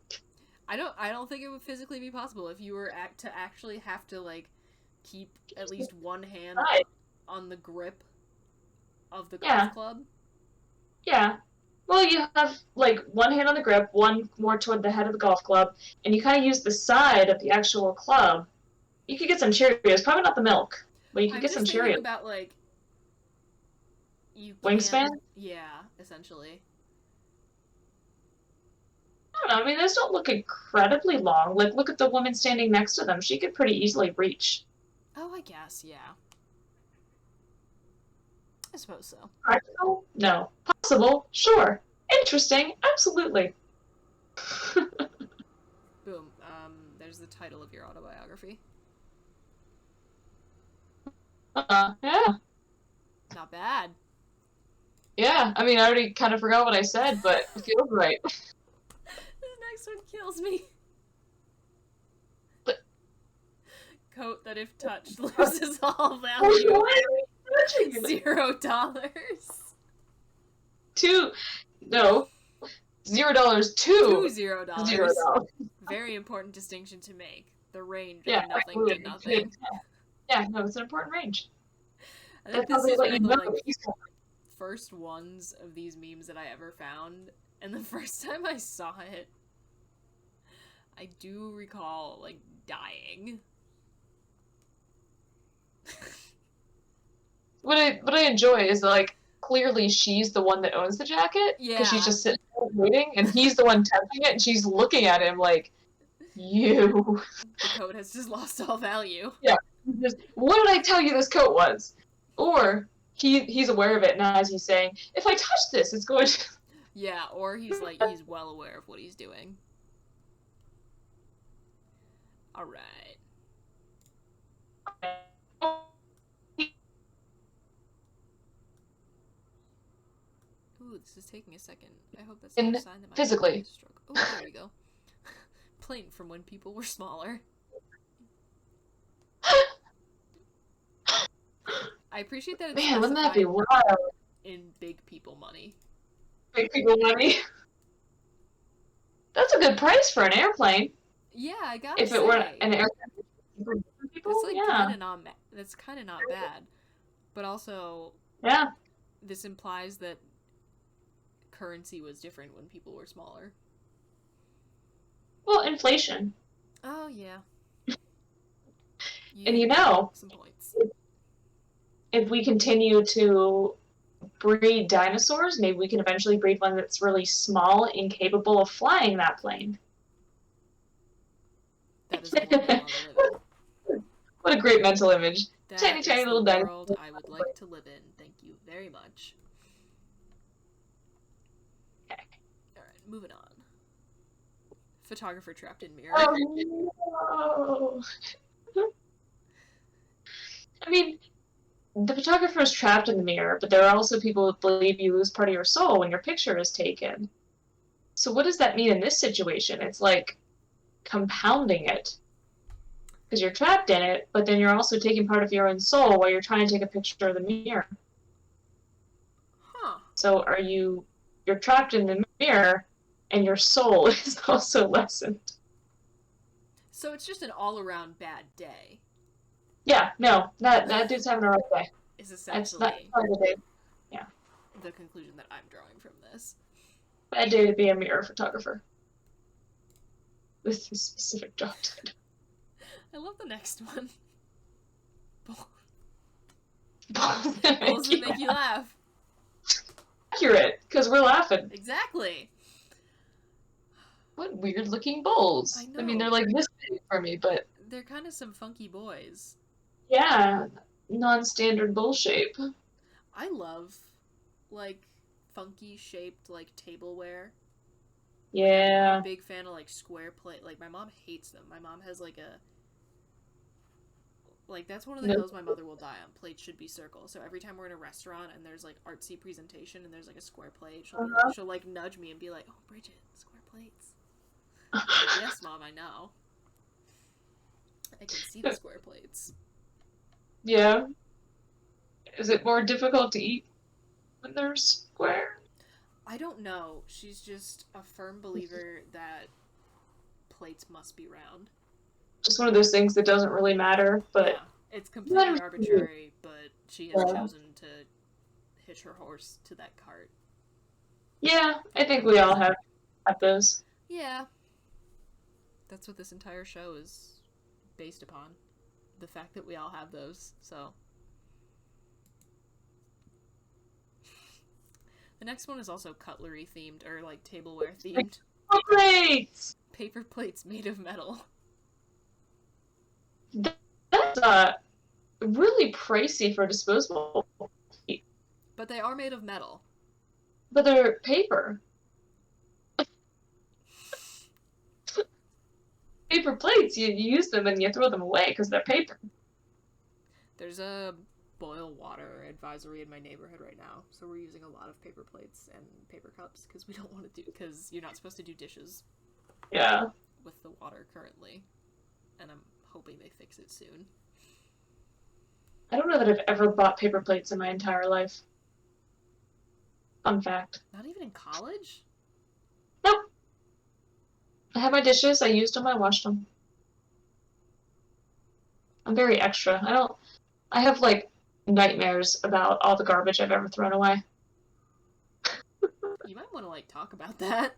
I don't think it would physically be possible if you were to actually have to, like, keep at least one hand on the grip of the golf club. Yeah. Well, you have, like, one hand on the grip, one more toward the head of the golf club, and you kind of use the side of the actual club. You could get some Cheerios, probably not the milk, but you could get some I'm just thinking Cheerios. about, like, Wingspan? Yeah, essentially. I don't know, I mean, those don't look incredibly long. Like, look at the woman standing next to them. She could pretty easily reach. Oh, I guess, yeah. I suppose so. Practical? No. Possible? Sure. Interesting? Absolutely. Boom. There's the title of your autobiography. Yeah. Not bad. Yeah, I mean, I already kind of forgot what I said, but it feels right. This next one kills me. But... Coat that if touched loses all value. Why are we touching it? $0. No. $0 to $0. $0. Very important distinction to make. The range Yeah, of nothing absolutely. to nothing. Yeah, no, it's an important range. I think That's this is how one they of the, let you know like, he's coming. first ones of these memes that I ever found, and the first time I saw it, I do recall, like, dying. What I enjoy is, like, clearly she's the one that owns the jacket. Yeah. Because she's just sitting there waiting, and he's the one touching it, and she's looking at him like, you. The coat has just lost all value. Yeah. What did I tell you this coat was? Or he's aware of it, and as he's saying, if I touch this, it's going to... Yeah, or he's well aware of what he's doing. All right. Ooh, this is taking a second. I hope that's not a sign that my physically. stroke. Oh, there we go. Plane from when people were smaller. I appreciate that it's Man, wouldn't that be specified wild? in big people money. Big people money. That's a good price for an airplane. Yeah, I gotta If say. it were an airplane for people, It's like yeah. that's kind of not bad. But also, Yeah. this implies that currency was different when people were smaller. Well, inflation. Oh, yeah. And you know, some points. if we continue to breed dinosaurs, maybe we can eventually breed one that's really small, incapable of flying that plane. That is a world I want to live in. What a great mental image. That Tiny, is tiny the little dinosaur. world I would like to live in. Thank you very much. Okay. Alright, moving on. Photographer trapped in mirror. Oh, no. I mean, the photographer is trapped in the mirror, but there are also people who believe you lose part of your soul when your picture is taken. So what does that mean in this situation? It's like compounding it. Because you're trapped in it, but then you're also taking part of your own soul while you're trying to take a picture of the mirror. Huh. So you're trapped in the mirror, and your soul is also lessened. So it's just an all-around bad day. Yeah, no, that dude's having a rough day. Is That's essentially not a day. the conclusion that I'm drawing from this. Bad day to be a mirror photographer. With a specific job title. I love the next one. Balls Balls that make you laugh. Accurate, because we're laughing. Exactly. What weird looking bowls. I know. I mean, they're like this big for me, but They're kind of some funky boys. yeah, non-standard bowl shape. I love, like, funky shaped, like, tableware. Yeah. I'm a big fan of, like, square plate. Like, my mom hates them. My mom has, like, that's one of the hills my mother will die on. Plates should be circle. So every time we're in a restaurant and there's, like, artsy presentation and there's, like, a square plate, she'll like, nudge me and be like, oh, Bridget, square plates. Like, yes, Mom, I know. I can see the square plates. Yeah. Is it more difficult to eat when they're square? I don't know. She's just a firm believer that plates must be round. Just one of those things that doesn't really matter, but yeah, it's completely arbitrary, but she has chosen to hitch her horse to that cart. yeah, I think we all have those. Yeah. That's what this entire show is based upon. The fact that we all have those, so. The next one is also cutlery themed, or like tableware themed. Plates! Paper plates made of metal. That's really pricey for disposable. But they are made of metal. But they're paper. Paper plates, you use them and you throw them away because they're paper. There's a boil water advisory in my neighborhood right now, so we're using a lot of paper plates and paper cups because we don't want to because you're not supposed to do dishes. Yeah. With the water currently, and I'm hoping they fix it soon. I don't know that I've ever bought paper plates in my entire life. Fun fact. Not even in college? Nope. I have my dishes, I used them, I washed them. I'm very extra. I have, like, nightmares about all the garbage I've ever thrown away. You might want to, like, talk about that.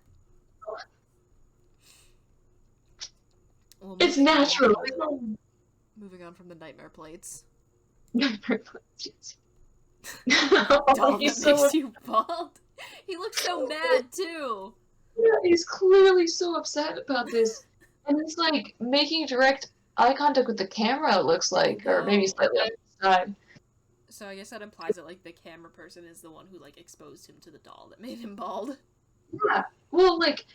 Well, it's natural. Moving on from the nightmare plates. Nightmare plates. Doll that makes you bald. He looks so mad, too. Yeah, he's clearly so upset about this. And he's, like, making direct eye contact with the camera, it looks like. Or maybe slightly on the side. So I guess that implies that, like, the camera person is the one who, like, exposed him to the doll that made him bald. Yeah. Well, like,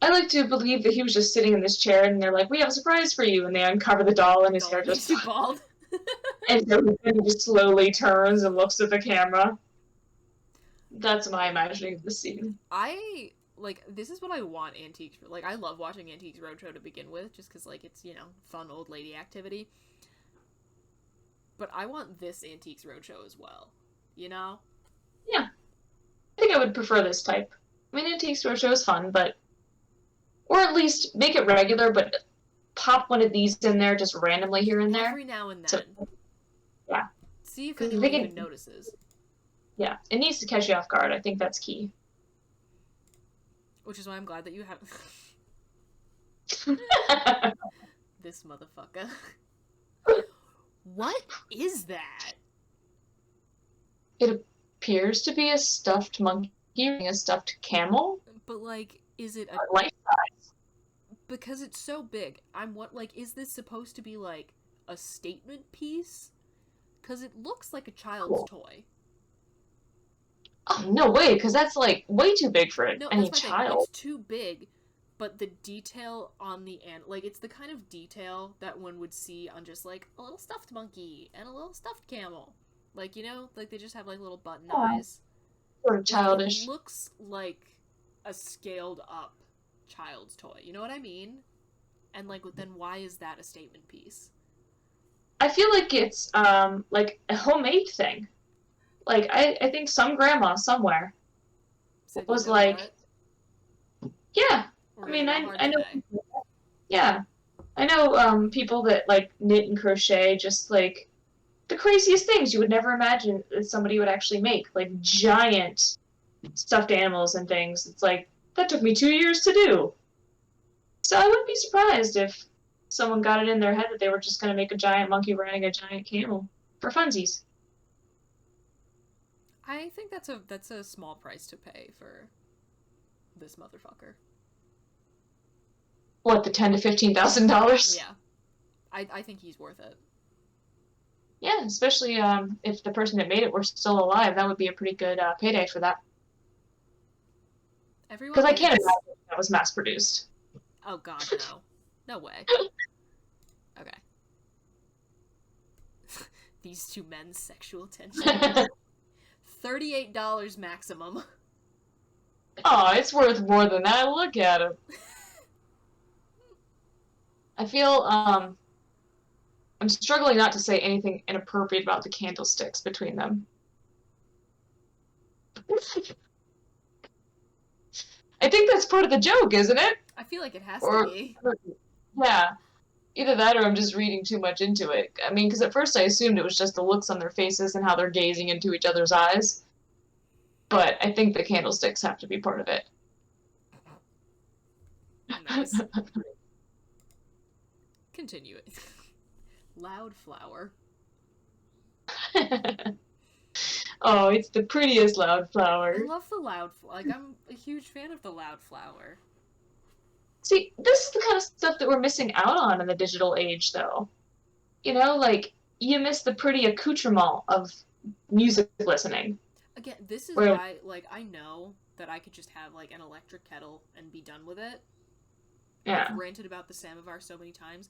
I like to believe that he was just sitting in this chair, and they're like, "We have a surprise for you," and they uncover the doll, and his hair Makes just you bald. and so he just slowly turns and looks at the camera. That's my imagining of the scene. This is what I want Antiques, like, I love watching Antiques Roadshow to begin with, just because, like, it's, fun old lady activity. But I want this Antiques Roadshow as well, Yeah. I think I would prefer this type. I mean, Antiques Roadshow is fun, but... Or at least make it regular, but pop one of these in there just randomly here and there. Every now and then. So, yeah. See if anyone even notices. Yeah, it needs to catch you off guard. I think that's key. Which is why I'm glad that you have... This motherfucker. What is that? It appears to be a stuffed monkey riding a stuffed camel. But, like, is it a... life size? Because it's so big, is this supposed to be, like, a statement piece? Because it looks like a child's toy. Oh, no way, because that's, like, way too big for any child. It's too big, but the detail on the end, like, it's the kind of detail that one would see on just, like, a little stuffed monkey and a little stuffed camel. Like, like, they just have, like, little button eyes. Sort of childish. It looks like a scaled-up child's toy. You know what I mean? And, like, then why is that a statement piece? I feel like it's, like, a homemade thing. Like, I think some grandma somewhere was like, yeah, I mean, I know, yeah, I know, people that, like, knit and crochet just, like, the craziest things you would never imagine that somebody would actually make, like, giant stuffed animals and things. It's like, that took me 2 years to do. So I wouldn't be surprised if someone got it in their head that they were just going to make a giant monkey riding a giant camel for funsies. I think that's a small price to pay for this motherfucker. What, the $10,000 to $15,000? Yeah, I think he's worth it. Yeah, especially if the person that made it were still alive, that would be a pretty good payday for that. Because I can't imagine that was mass produced. Oh God, no, no way. Okay. These two men's sexual tension. $38 maximum. Oh, it's worth more than that. Look at him. I feel, I'm struggling not to say anything inappropriate about the candlesticks between them. I think that's part of the joke, isn't it? I feel like it has to be. Yeah. Either that or I'm just reading too much into it. I mean, because at first I assumed it was just the looks on their faces and how they're gazing into each other's eyes. But I think the candlesticks have to be part of it. Nice. Continue it. Loud flower. Oh, it's the prettiest loud flower. I love the loud flower. Like, I'm a huge fan of the loud flower. See, this is the kind of stuff that we're missing out on in the digital age, though. You know, like, you miss the pretty accoutrement of music listening. Again, this is why, like, I know that I could just have, like, an electric kettle and be done with it. Yeah. I've ranted about the samovar so many times.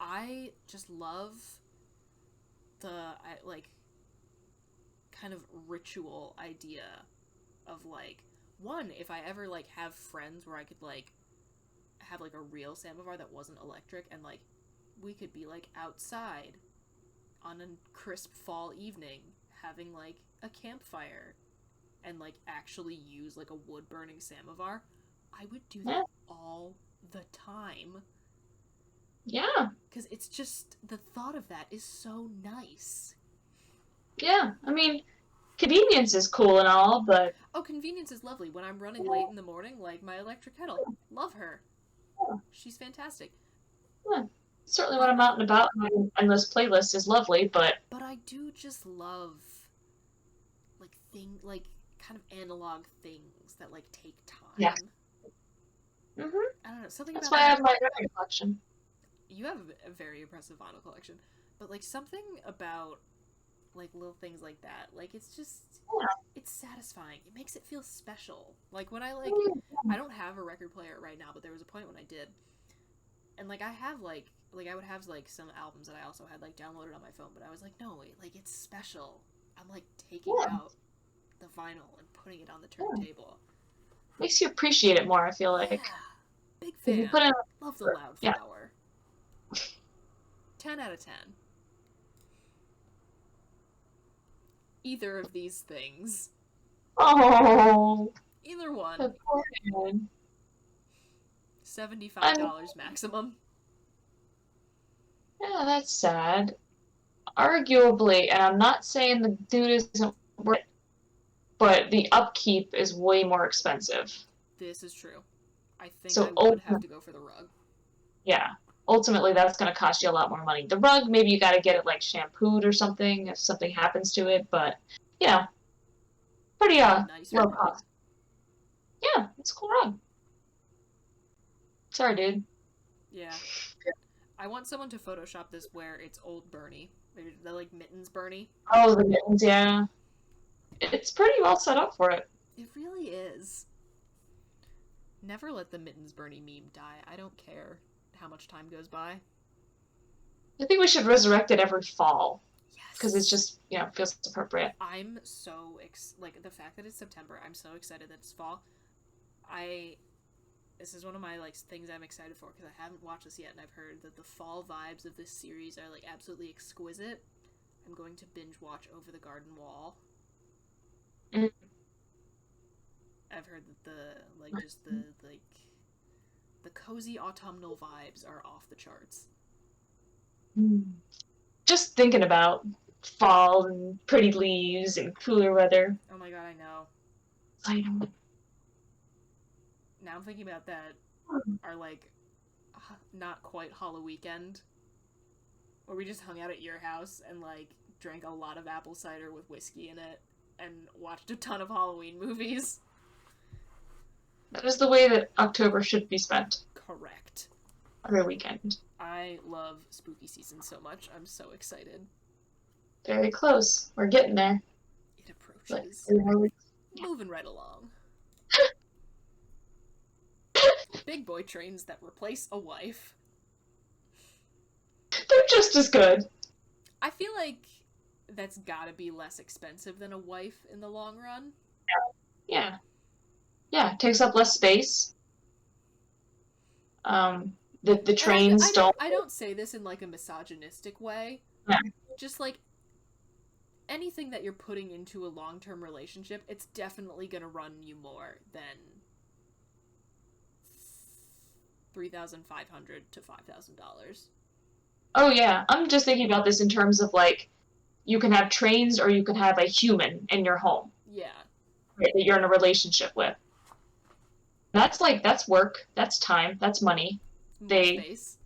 I just love the, kind of ritual idea of, like, one, if I ever, like, have friends where I could, like, have, like, a real samovar that wasn't electric, and, like, we could be, like, outside on a crisp fall evening having, like, a campfire and, like, actually use, like, a wood-burning samovar, I would do that all the time. Yeah. Because it's just, the thought of that is so nice. Yeah, I mean, convenience is cool and all, but... Oh, convenience is lovely. When I'm running late in the morning, like, my electric kettle. Love her. She's fantastic. Yeah. Certainly when I'm out and about and having endless playlists is lovely, but... But I do just love, like, kind of analog things that, like, take time. Yeah. Mm-hmm. I don't know, something That's about... why I have my vinyl collection. You have a very impressive vinyl collection. But, like, something about like little things like that. Like it's just Yeah. it's satisfying. It makes it feel special. Like when I I don't have a record player right now, but there was a point when I did. And like I have like I would have like some albums that I also had like downloaded on my phone, but I was like, no, wait, like it's special. I'm like taking out the vinyl and putting it on the turntable. Makes you appreciate it more, I feel like. Yeah. Big If you fan. put in Love the loud Yeah. flower. 10 out of 10. Either of these things. Oh, Either one. the poor man. $75 maximum. Yeah, that's sad. Arguably, and I'm not saying the dude isn't worth it, but the upkeep is way more expensive. This is true. I think So I would have to go for the rug. Yeah. Ultimately, that's going to cost you a lot more money. The rug, maybe you got to get it like shampooed or something if something happens to it, but you know, pretty Nice low rug. cost. Yeah, it's a cool rug. Sorry, dude. Yeah. I want someone to Photoshop this where it's old Bernie. Maybe the like mittens Bernie. Oh, the mittens, yeah. It's pretty well set up for it. It really is. Never let the mittens Bernie meme die. I don't care how much time goes by. I think we should resurrect it every fall Yes. because it's just, feels appropriate. I'm so like the fact that it's September. I'm so excited that it's fall. This is one of my like things I'm excited for because I haven't watched this yet, and I've heard that the fall vibes of this series are like absolutely exquisite. I'm going to binge watch Over the Garden Wall. Mm. I've heard that the cozy autumnal vibes are off the charts. Just thinking about fall and pretty leaves and cooler weather. Oh my god, I know. I Now I'm thinking about that, our like not quite Hollow weekend, where we just hung out at your house and like drank a lot of apple cider with whiskey in it and watched a ton of Halloween movies. That is the way that October should be spent. Correct. Every weekend. I love spooky season so much. I'm so excited. Very close. We're getting there. It approaches. Moving right along. Big boy trains that replace a wife. They're just as good. I feel like that's gotta be less expensive than a wife in the long run. Yeah. Yeah, it takes up less space. The trains don't... I don't say this in like a misogynistic way. Yeah. Just like anything that you're putting into a long-term relationship, it's definitely gonna run you more than $3,500 to $5,000. Oh yeah, I'm just thinking about this in terms of like, you can have trains or you can have a human in your home. Yeah. Right, that you're in a relationship with. That's work, that's time, that's money. More space.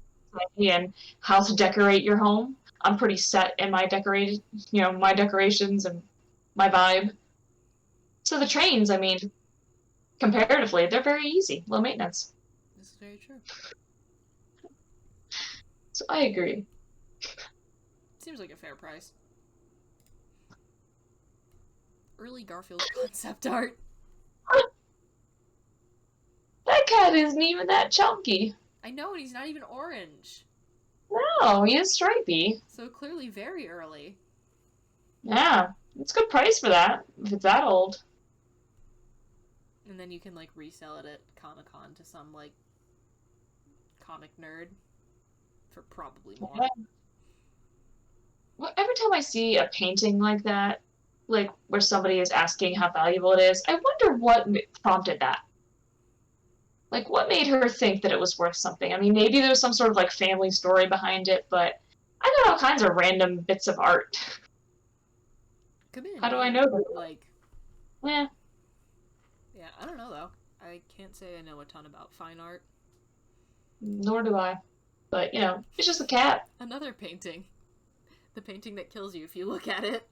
And how to decorate your home. I'm pretty set in my my decorations and my vibe. So the trains, I mean, comparatively, they're very easy, low maintenance. This is very true. So I agree. Seems like a fair price. Early Garfield concept art. That cat isn't even that chunky. I know, and he's not even orange. No, he is stripy. So clearly very early. Yeah, it's a good price for that, if it's that old. And then you can, like, resell it at Comic-Con to some, like, comic nerd for probably more. Yeah. Well, every time I see a painting like that, like, where somebody is asking how valuable it is, I wonder what prompted that. Like, what made her think that it was worth something? I mean, maybe there was some sort of, like, family story behind it, but I got all kinds of random bits of art. Come in. How do I know that? Like, Yeah. yeah, I don't know, though. I can't say I know a ton about fine art. Nor do I. But, it's just a cat. Another painting. The painting that kills you if you look at it.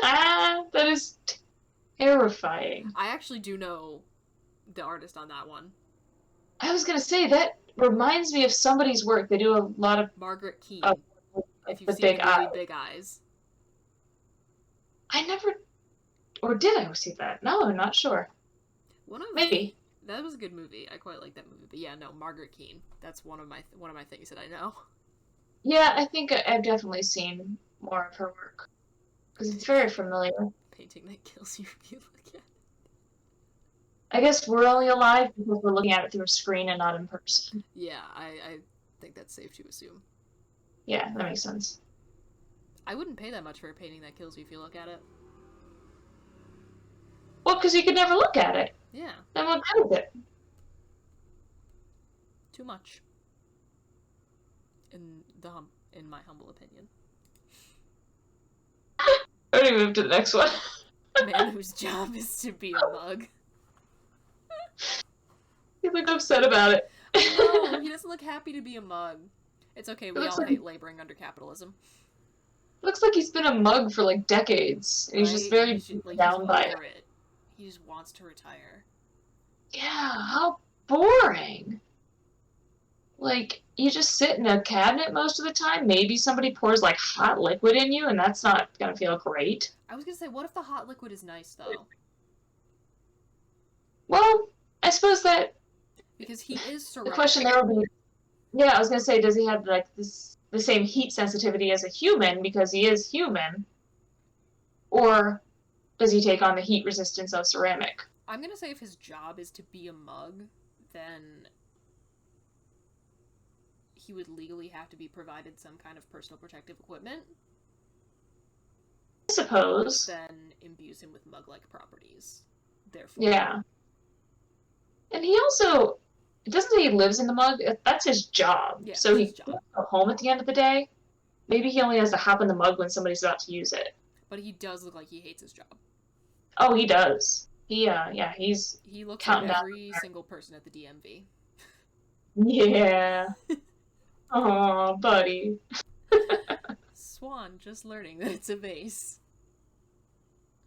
Ah, that is terrifying. I actually do know the artist on that one. I was gonna say, that reminds me of somebody's work. They do a lot of Margaret Keane. Oh, if you've the seen big the movie eye. Big Eyes. I never, or did I see that? No, I'm not sure. Maybe. That was a good movie. I quite like that movie. But yeah, no, Margaret Keane. That's one of my things that I know. Yeah, I think I've definitely seen more of her work because it's very familiar. Painting that kills you if you look at it. I guess we're only alive because we're looking at it through a screen and not in person. Yeah, I think that's safe to assume. Yeah, that makes sense. I wouldn't pay that much for a painting that kills you if you look at it. Well, because you could never look at it. Yeah. Then what good is it? Too much. In my humble opinion. How do we move to the next one? A man whose job is to be a mug. He looked upset about it. No, he doesn't look happy to be a mug. It's okay, we all hate laboring under capitalism. Looks like he's been a mug for like decades. And he's just very down by it. He just wants to retire. Yeah, how boring. Like, you just sit in a cabinet most of the time. Maybe somebody pours like hot liquid in you, and that's not gonna feel great. I was gonna say, what if the hot liquid is nice though? Well, I suppose that because he is ceramic. The question there will be, yeah, I was gonna say, does he have like the same heat sensitivity as a human because he is human, or does he take on the heat resistance of ceramic? I'm gonna say if his job is to be a mug, then he would legally have to be provided some kind of personal protective equipment. I suppose. Then imbues him with mug-like properties. Therefore. Yeah. And he also, doesn't say he lives in the mug. That's his job. Yeah, so he can't go home at the end of the day. Maybe he only has to hop in the mug when somebody's about to use it. But he does look like he hates his job. Oh, he does. He looks like every single person at the DMV. Yeah. Oh, buddy. Swan, just learning that it's a vase.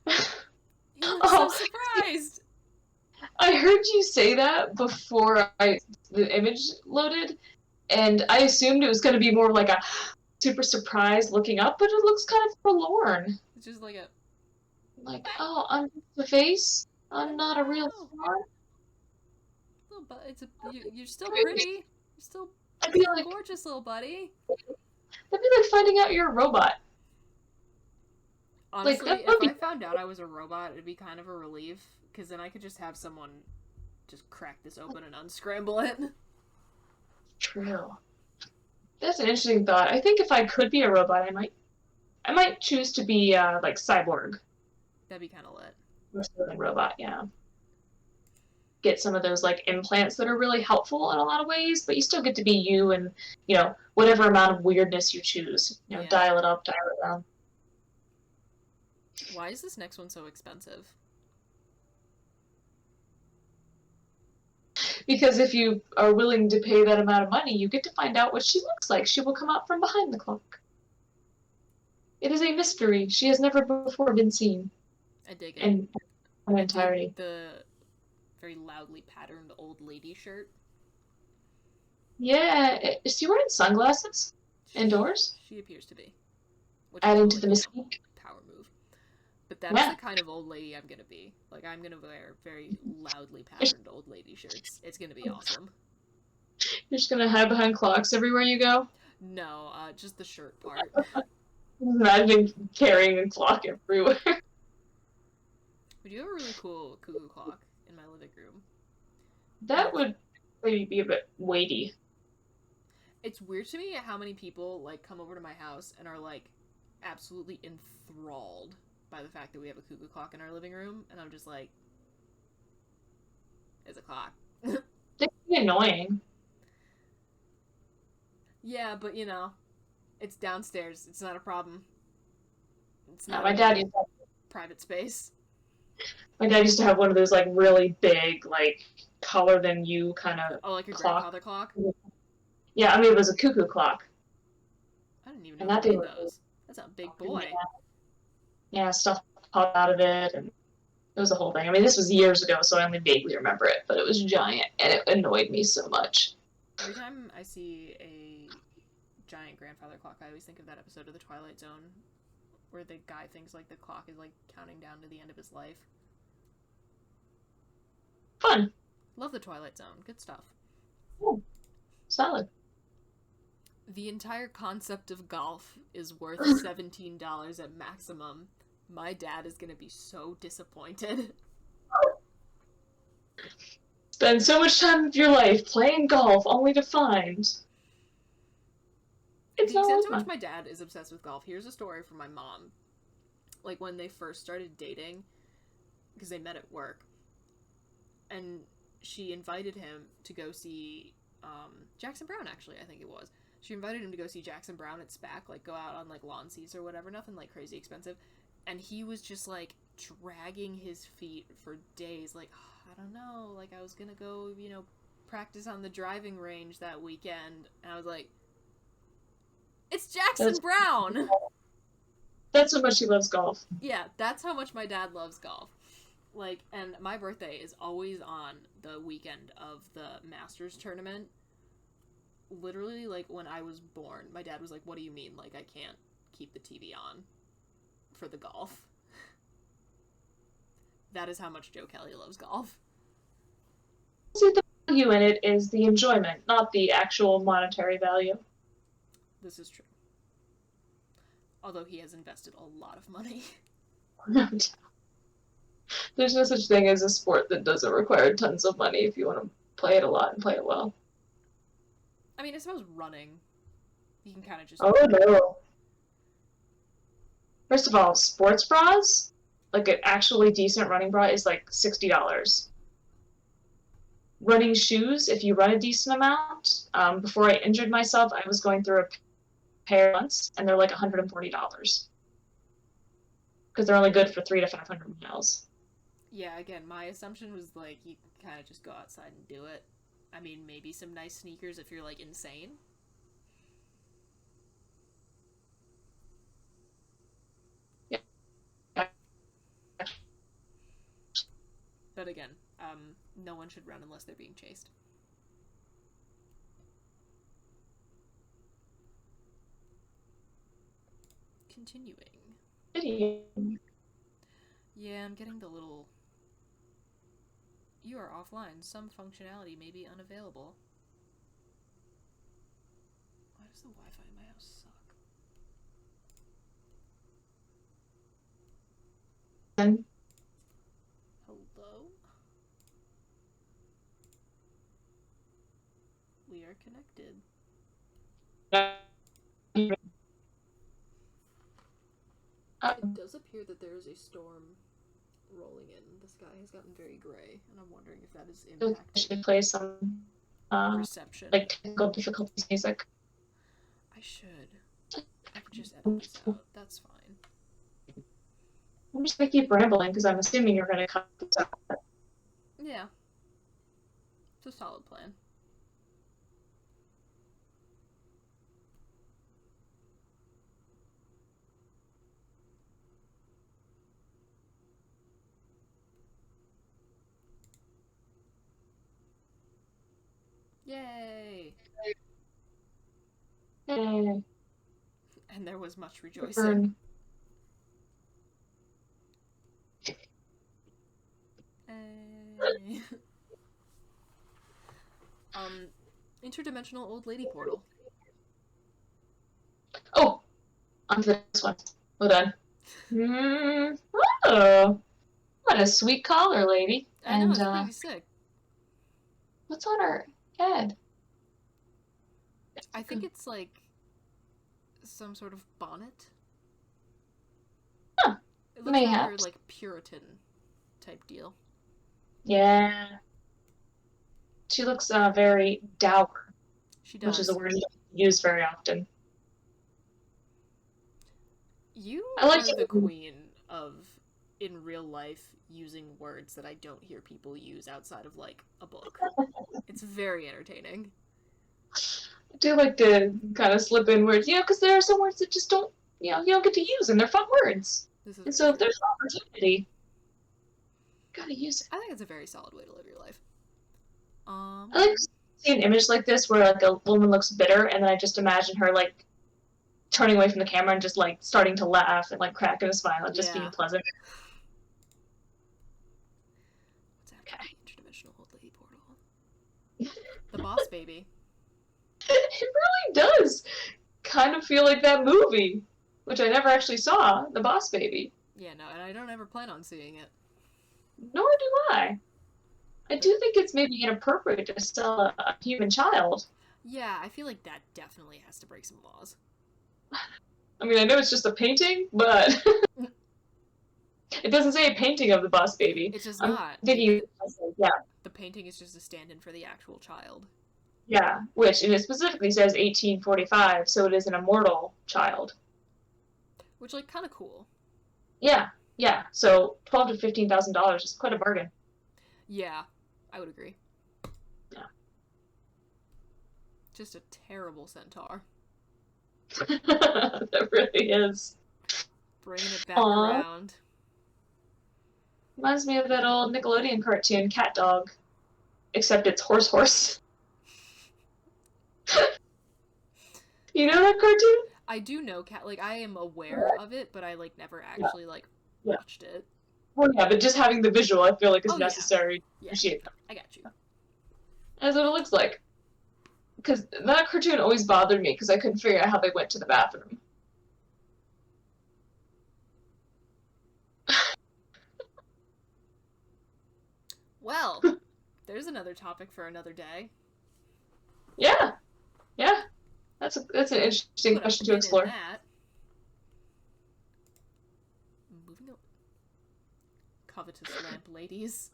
You look so surprised! I heard you say that before the image loaded, and I assumed it was going to be more like a super surprised looking up, but it looks kind of forlorn. It's just like a... Like, oh, I'm the face? I'm not a real swan? But you're still pretty. You're still gorgeous, little buddy. That'd be like finding out you're a robot. Honestly, like, if I found out I was a robot, it'd be kind of a relief, because then I could just have someone just crack this open and unscramble it. True. That's an interesting thought. I think if I could be a robot, I might choose to be like cyborg. That'd be kind of lit. More than robot, yeah. Get some of those like implants that are really helpful in a lot of ways, but you still get to be you and, whatever amount of weirdness you choose. Dial it up, dial it down. Why is this next one so expensive? Because if you are willing to pay that amount of money, you get to find out what she looks like. She will come out from behind the clock. It is a mystery. She has never before been seen. I dig it. In her entirety. The very loudly patterned old lady shirt. Yeah. Is she wearing sunglasses? Indoors? She appears to be. Adding to the mystique. Power move. But that's the kind of old lady I'm gonna be. Like, I'm gonna wear very loudly patterned old lady shirts. It's gonna be awesome. You're just gonna hide behind clocks everywhere you go? No, just the shirt part. Imagine carrying a clock everywhere. We do have a really cool cuckoo clock in my living room. That would maybe be a bit weighty. It's weird to me how many people, like, come over to my house and are, like, absolutely enthralled by the fact that we have a cuckoo clock in our living room, and I'm just like, it's a clock. They can be annoying. Yeah, but it's downstairs. It's not a problem. It's not my dad used to have, private space. My dad used to have one of those like really big, like taller than you kind of. Oh, like your clock. grandfather clock? Yeah, I mean it was a cuckoo clock. I didn't even know they made those. That's a big boy. Yeah, stuff popped out of it, and it was a whole thing. I mean, this was years ago, so I only vaguely remember it, but it was giant, and it annoyed me so much. Every time I see a giant grandfather clock, I always think of that episode of The Twilight Zone where the guy thinks, like, the clock is, like, counting down to the end of his life. Fun. Love the Twilight Zone. Good stuff. Ooh, solid. The entire concept of golf is worth $17 at maximum. My dad is gonna be so disappointed. Spend so much time of your life playing golf only to find it's The not extent to fun. which my dad is obsessed with golf. Here's a story from my mom. Like, when they first started dating, because they met at work, and she invited him to go see Jackson Browne, actually, I think it was. She invited him to go see Jackson Browne at SPAC, like, go out on, like, lawn seats or whatever, nothing, like, crazy expensive. And he was just, like, dragging his feet for days, like, oh, I don't know, like, I was gonna go, you know, practice on the driving range that weekend. And I was like, it's Jackson Browne! That's how much he loves golf. Yeah, that's how much my dad loves golf. Like, and my birthday is always on the weekend of the Masters tournament. Literally, like, when I was born, my dad was like, what do you mean? Like, I can't keep the TV on for the golf. That is how much Joe Kelly loves golf. See, the value in it is the enjoyment, not the actual monetary value. This is true. Although he has invested a lot of money. There's no such thing as a sport that doesn't require tons of money if you want to play it a lot and play it well. I mean, I suppose running, you can kind of just... Oh, no. First of all, sports bras, like an actually decent running bra, is like $60. Running shoes, if you run a decent amount, before I injured myself, I was going through a pair once, and they're like $140. Because they're only good for 300 to 500 miles. Yeah, again, my assumption was, like, you can kind of just go outside and do it. I mean, maybe some nice sneakers if you're, like, insane. Yeah. But again, no one should run unless they're being chased. Continuing. Yeah, I'm getting the little... You are offline. Some functionality may be unavailable. Why does the Wi-Fi in my house suck? Hello? We are connected. It does appear that there is a storm rolling in. The sky has gotten very gray, and I'm wondering if that is I impacting should play some reception. like technical difficulties music. I should. I could just edit this out. That's fine. I'm just gonna keep rambling because I'm assuming you're gonna cut this out. Yeah. It's a solid plan. Yay! Yay. And there was much rejoicing. Burn. Hey. Interdimensional old lady portal. Oh! On to this one. Hold on. Oh! What a sweet collar, lady. I know, And, it's pretty sick. what's on her head? I think it's like some sort of bonnet. Huh. It looks rather Mayhaps. like Puritan type deal. Yeah. She looks very dour, She does. which is a word used very often. You I like are the it. queen of, in real life, using words that I don't hear people use outside of, like, a book. It's very entertaining. I do like to kind of slip in words, because there are some words that just don't, you don't get to use, and they're fun words. This is And so if there's an opportunity, gotta use it. I think it's a very solid way to live your life. I like to see an image like this where like a woman looks bitter, and then I just imagine her like turning away from the camera and just like starting to laugh and like cracking a smile and just being pleasant. What's after the interdimensional old lady portal? The Boss Baby. It really does kind of feel like that movie, which I never actually saw, The Boss Baby. Yeah, no, and I don't ever plan on seeing it. Nor do I. I do think it's maybe inappropriate to sell a human child. Yeah, I feel like that definitely has to break some laws. I mean, I know it's just a painting, but it doesn't say a painting of the Boss Baby. It does not. Yeah. The painting is just a stand-in for the actual child. Yeah, which, and it specifically says 1845, so it is an immortal child. Which, like, kind of cool. Yeah, yeah. So $12,000 to $15,000 is quite a bargain. Yeah, I would agree. Yeah. Just a terrible centaur. That really is. Bringing it back around. Reminds me of that old Nickelodeon cartoon, Cat Dog. Except it's Horse. You know that cartoon? I do know Cat. Like, I am aware of it, but I, like, never actually, like, watched it. Well, yeah, but just having the visual, I feel like, is necessary to appreciate that. I got you. That's what it looks like. Because that cartoon always bothered me, because I couldn't figure out how they went to the bathroom. Well, there's another topic for another day. Yeah. Yeah. That's an interesting question to explore. Moving on. Covetous lamp ladies.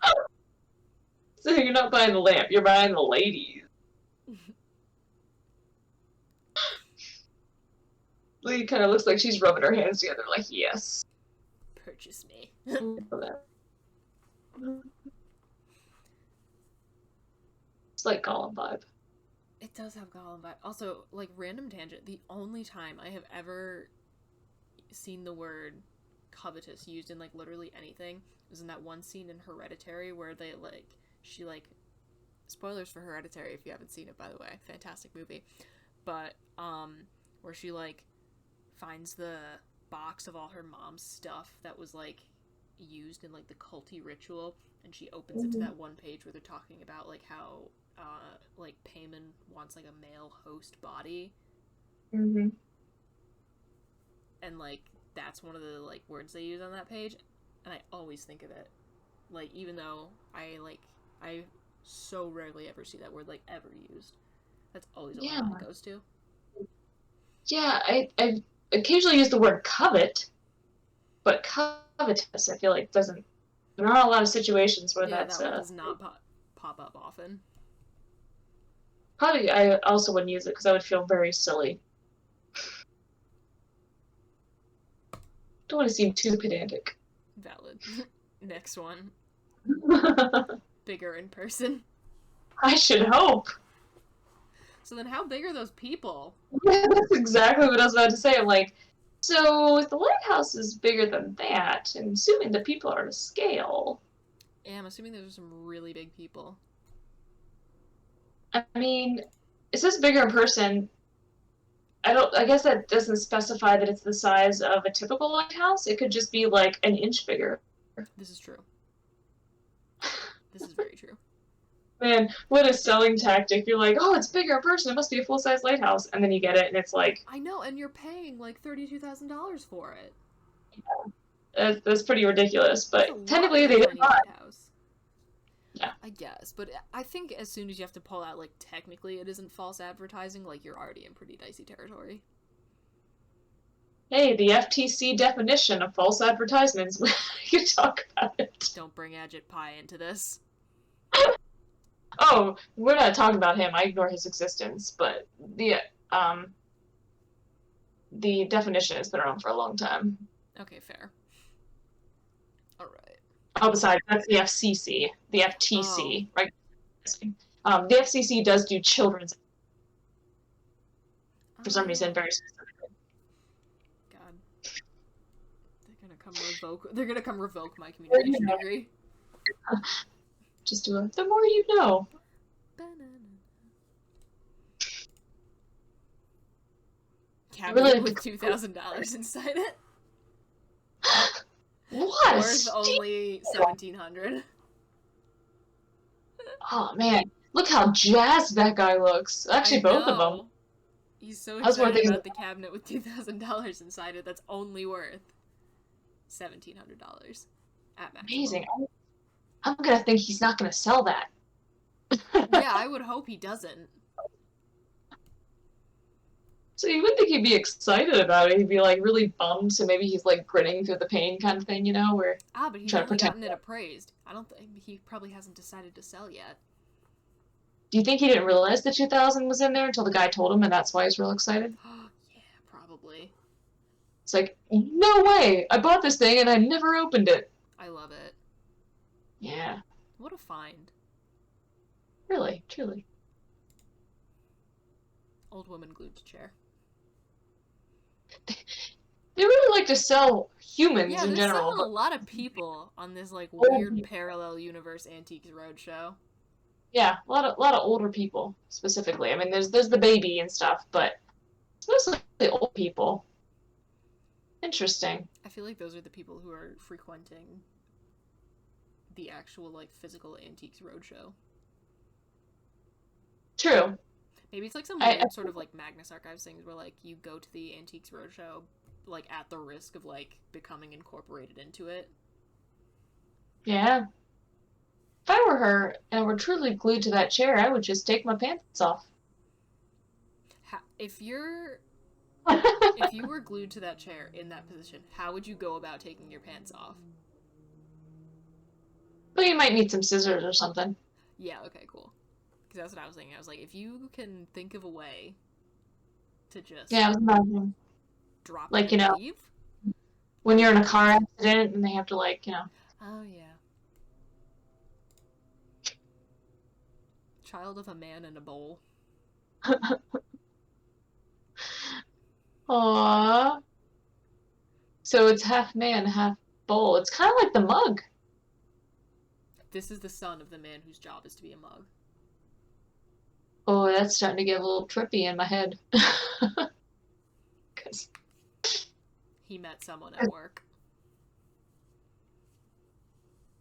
So you're not buying the lamp, you're buying the ladies. Lee kind of looks like she's rubbing her hands together like, yes. Purchase me. It's like Gollum vibe. It does have Gollum vibe. Also, like, random tangent, the only time I have ever seen the word covetous used in, like, literally anything was in that one scene in Hereditary where they, like, she, like, spoilers for Hereditary if you haven't seen it, by the way, fantastic movie, but, where she, like, finds the box of all her mom's stuff that was, like, used in, like, the culty ritual, and she opens it to that one page where they're talking about, like, how like, Payman wants, like, a male host body. Mm-hmm. And, like, that's one of the, like, words they use on that page. And I always think of it. Like, even though I so rarely ever see that word, like, ever used. That's always what my mind goes to. Yeah, I occasionally use the word covet, but covetous, I feel like, doesn't... There aren't a lot of situations where that's... that one does not pop up often. Probably I also wouldn't use it because I would feel very silly. Don't want to seem too pedantic. Valid. Next one. Bigger in person. I should hope. So then how big are those people? Yeah, that's exactly what I was about to say. I'm like, so if the lighthouse is bigger than that, and assuming the people are to scale... Yeah, I'm assuming those are some really big people. I mean, it says bigger in person. I guess that doesn't specify that it's the size of a typical lighthouse. It could just be like an inch bigger. This is true. This is very true. Man, what a selling tactic. You're like, oh, it's bigger in person. It must be a full-size lighthouse. And then you get it, and it's like... I know, and you're paying like $32,000 for it. Yeah. That's pretty ridiculous, but technically they didn't buy. Yeah. I guess, but I think as soon as you have to pull out, like, technically it isn't false advertising, like, you're already in pretty dicey territory. Hey, the FTC definition of false advertisements. We can talk about it. Don't bring Ajit Pai into this. Oh, we're not talking about him. I ignore his existence, but the definition has been around for a long time. Okay, fair. Alright. Oh, besides, that's the FCC. The FTC, right? The FCC does do children's... For some reason, very specifically. God. They're gonna come revoke my communication degree. Just do the more you know. cabinet with $2,000 inside it. What? Worth only $1,700. Oh man, look how jazzed that guy looks. Actually, both of them. He's so I was more excited thinking- about the cabinet with $2,000 inside it. That's only worth $1,700 at maximum. Amazing. I'm gonna think he's not gonna sell that. Yeah, I would hope he doesn't. So you would think he'd be excited about it. He'd be like really bummed. So maybe he's like grinning through the pain kind of thing, you know? Where But he's try to only protect gotten it appraised. I don't think he probably hasn't decided to sell yet. do you think he didn't realize the 2,000 was in there until the guy told him, and that's why he's real excited? Yeah, probably. It's like, no way! I bought this thing and I never opened it. I love it. Yeah, What a find. really, truly. Old woman glued to chair. They really like to sell humans Yeah, in they're general. selling a lot of people on this like weird parallel universe Antiques Roadshow. Yeah, a lot of older people specifically. I mean, there's the baby and stuff, but it's mostly the old people. Interesting. I feel like those are the people who are frequenting the actual like physical Antiques Roadshow. True. Maybe it's like some I- weird sort of like Magnus Archives things where like you go to the Antiques Roadshow like at the risk of like becoming incorporated into it. Yeah. If I were her and were truly glued to that chair, I would just take my pants off. If you were glued to that chair in that position, how would you go about taking your pants off? But you might need some scissors or something. Yeah, okay, cool. Because that's what I was thinking. I was like, if you can think of a way to just Yeah, I was imagining. drop Like, it you and know. leave. When you're in a car accident and they have to, like, you know. Oh, yeah. Child of a man in a bowl. Aww. So it's half man, half bowl. It's kind of like the mug. This is the son of the man whose job is to be a mug. Oh, that's starting to get a little trippy in my head. 'Cause He met someone at work.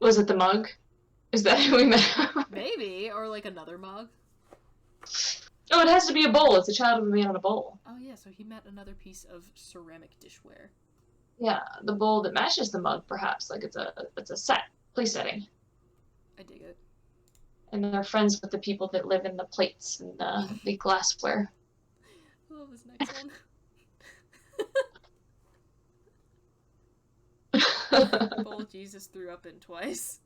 was it the mug? Is that who we met? Maybe, or like another mug. Oh, it has to be a bowl. It's a child of a man in a bowl. Oh yeah, so he met another piece of ceramic dishware. Yeah, the bowl that matches the mug, perhaps. Like it's a set, place setting. I dig it. And they're friends with the people that live in the plates and the glassware. I love this next one. Bowl Jesus threw up in twice.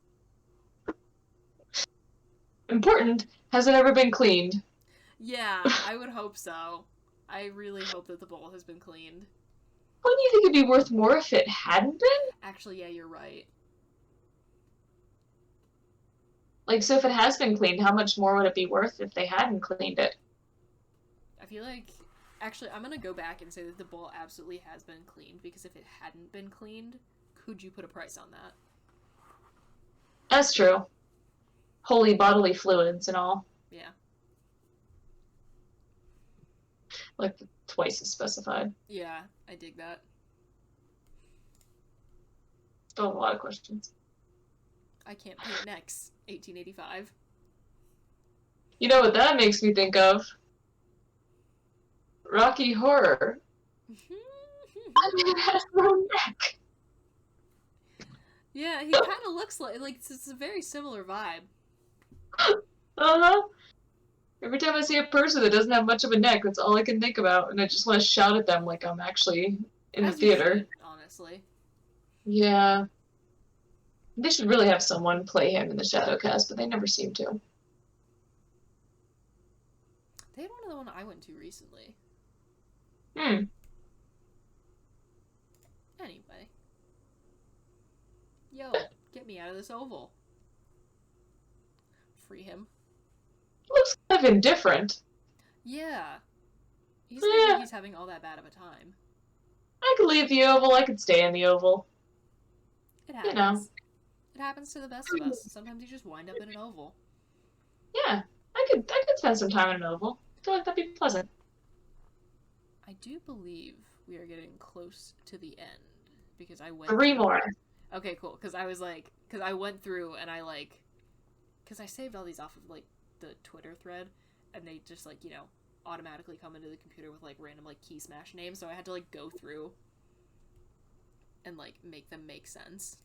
Important. Has it ever been cleaned? Yeah, I would hope so. I really hope that the bowl has been cleaned. Wouldn't you think it'd be worth more if it hadn't been? Actually, yeah, you're right. Like, so if it has been cleaned, how much more would it be worth if they hadn't cleaned it? I feel like... Actually, I'm gonna go back and say that the bowl absolutely has been cleaned, because if it hadn't been cleaned, could you put a price on that? That's true. Holy bodily fluids and all. Yeah. Like, twice as specified. Yeah, I dig that. Still have a lot of questions. I can't paint necks. 1885. You know what that makes me think of? Rocky Horror. I mean, it has no neck. Yeah, he kind of looks like it's a very similar vibe. Uh-huh. Every time I see a person that doesn't have much of a neck, that's all I can think about, and I just want to shout at them like I'm actually in the As you theater. should, honestly. Yeah. They should really have someone play him in the Shadowcast, but they never seem to. They had one of the one I went to recently. Hmm. Anyway. Yo, get me out of this oval. Free him. Looks kind of indifferent. Yeah. He's not like Yeah. he's having all that bad of a time. I could leave the Oval, I could stay in the Oval. It happens. You know. It happens to the best of us. Sometimes you just wind up in an oval. Yeah, I could spend some time in an Oval. I feel like that'd be pleasant. I do believe we are getting close to the end because I went 3 more. Okay, cool. Because I was like, because I went through and I like, because I saved all these off of like the Twitter thread, and they just like, you know, automatically come into the computer with like random like key smash names, so I had to like go through and like make them make sense.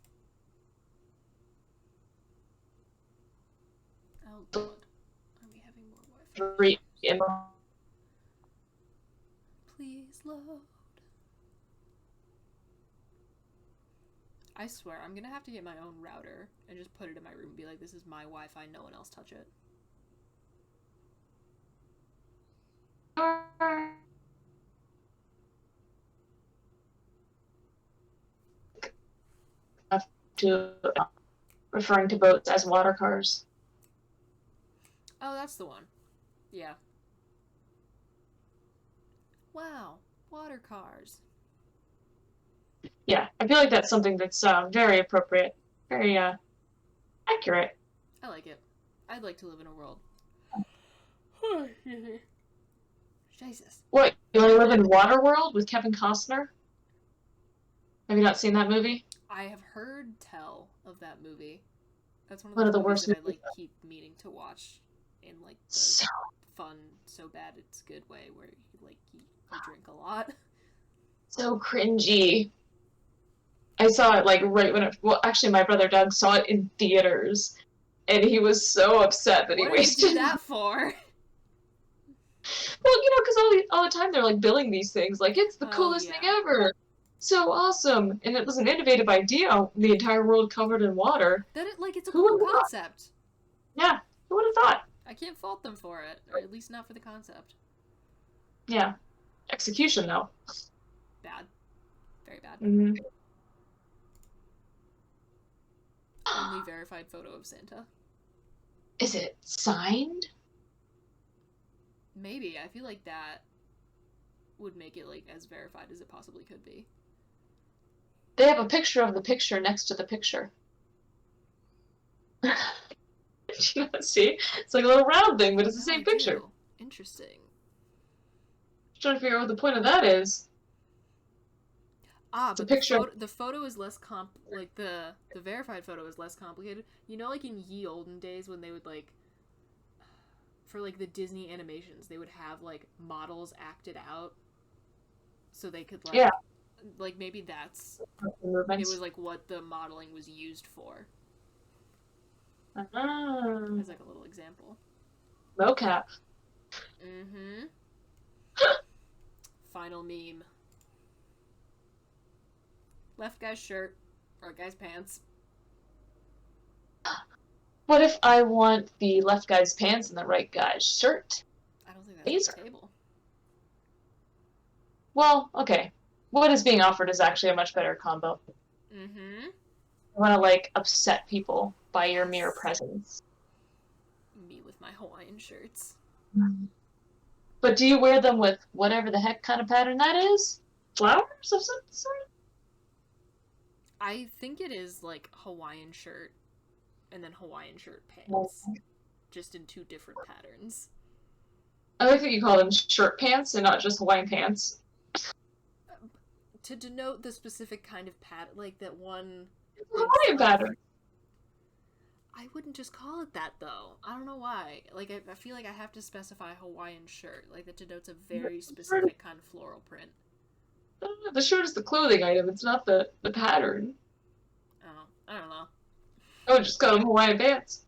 Oh god, are we having more Wi-Fi? 3. Please load. I swear, I'm gonna have to get my own router and just put it in my room and be like, this is my Wi-Fi, no one else touch it. To referring to boats as water cars. Oh, that's the one. Yeah. Wow, water cars. Yeah, I feel like that's something that's very appropriate, very accurate. I like it. I'd like to live in a world. Jesus. What, you want to live in Waterworld with Kevin Costner? Have you not seen that movie? I have heard tell of that movie. That's one One of of the the movies worst that I movies. like keep meaning to watch in like the So fun, so bad it's good way where you drink a lot. cringy. I saw it like right when it. Well, actually, my brother Doug saw it in theaters, and he was so upset that he What did you wasted. do that for? Well, you know, because all the time they're like billing these things like it's the Oh, coolest yeah. thing ever, so awesome, and it was an innovative idea. The entire world covered in water. That it like it's a Who cool would've thought? concept. Yeah, who would have thought? I can't fault them for it, or at least not for the concept. Yeah, execution though. Bad. Very bad. Mm-hmm. Only verified photo of Santa. Is it signed? Maybe. I feel like that would make it like as verified as it possibly could be. They have a picture of the picture next to the picture. See? It's like a little round thing, but it's the No, same I picture. do. Interesting. Trying to figure out what the point of that is. Ah, It's a but picture. the photo is less like the verified photo is less complicated. You know, like in ye olden days when they would like, for like the Disney animations, they would have like models acted out, so they could like, Yeah. like maybe that's it Movements. was like what the modeling was used for Ah, as like a little example. mocap. Mm-hmm. Final meme. Left guy's shirt, right guy's pants. What if I want the left guy's pants and the right guy's shirt? I don't think that's These on the table. Well, okay. What is being offered is actually a much better combo. Mm-hmm. I want to like upset people by your mere presence. Me with my Hawaiian shirts. But do you wear them with whatever the heck kind of pattern that is? Flowers of some sort? I think it is like Hawaiian shirt and then Hawaiian shirt pants. Just in 2 different patterns. I like that you call them shirt pants and not just Hawaiian pants. To denote the specific kind of pattern, like that one... Hawaiian pattern. I wouldn't just call it that, though. I don't know why. Like, I feel like I have to specify Hawaiian shirt. Like, that denotes a very specific kind of floral print. The shirt is the clothing item, it's not the pattern. Oh, I don't know. I would just call them Hawaiian pants.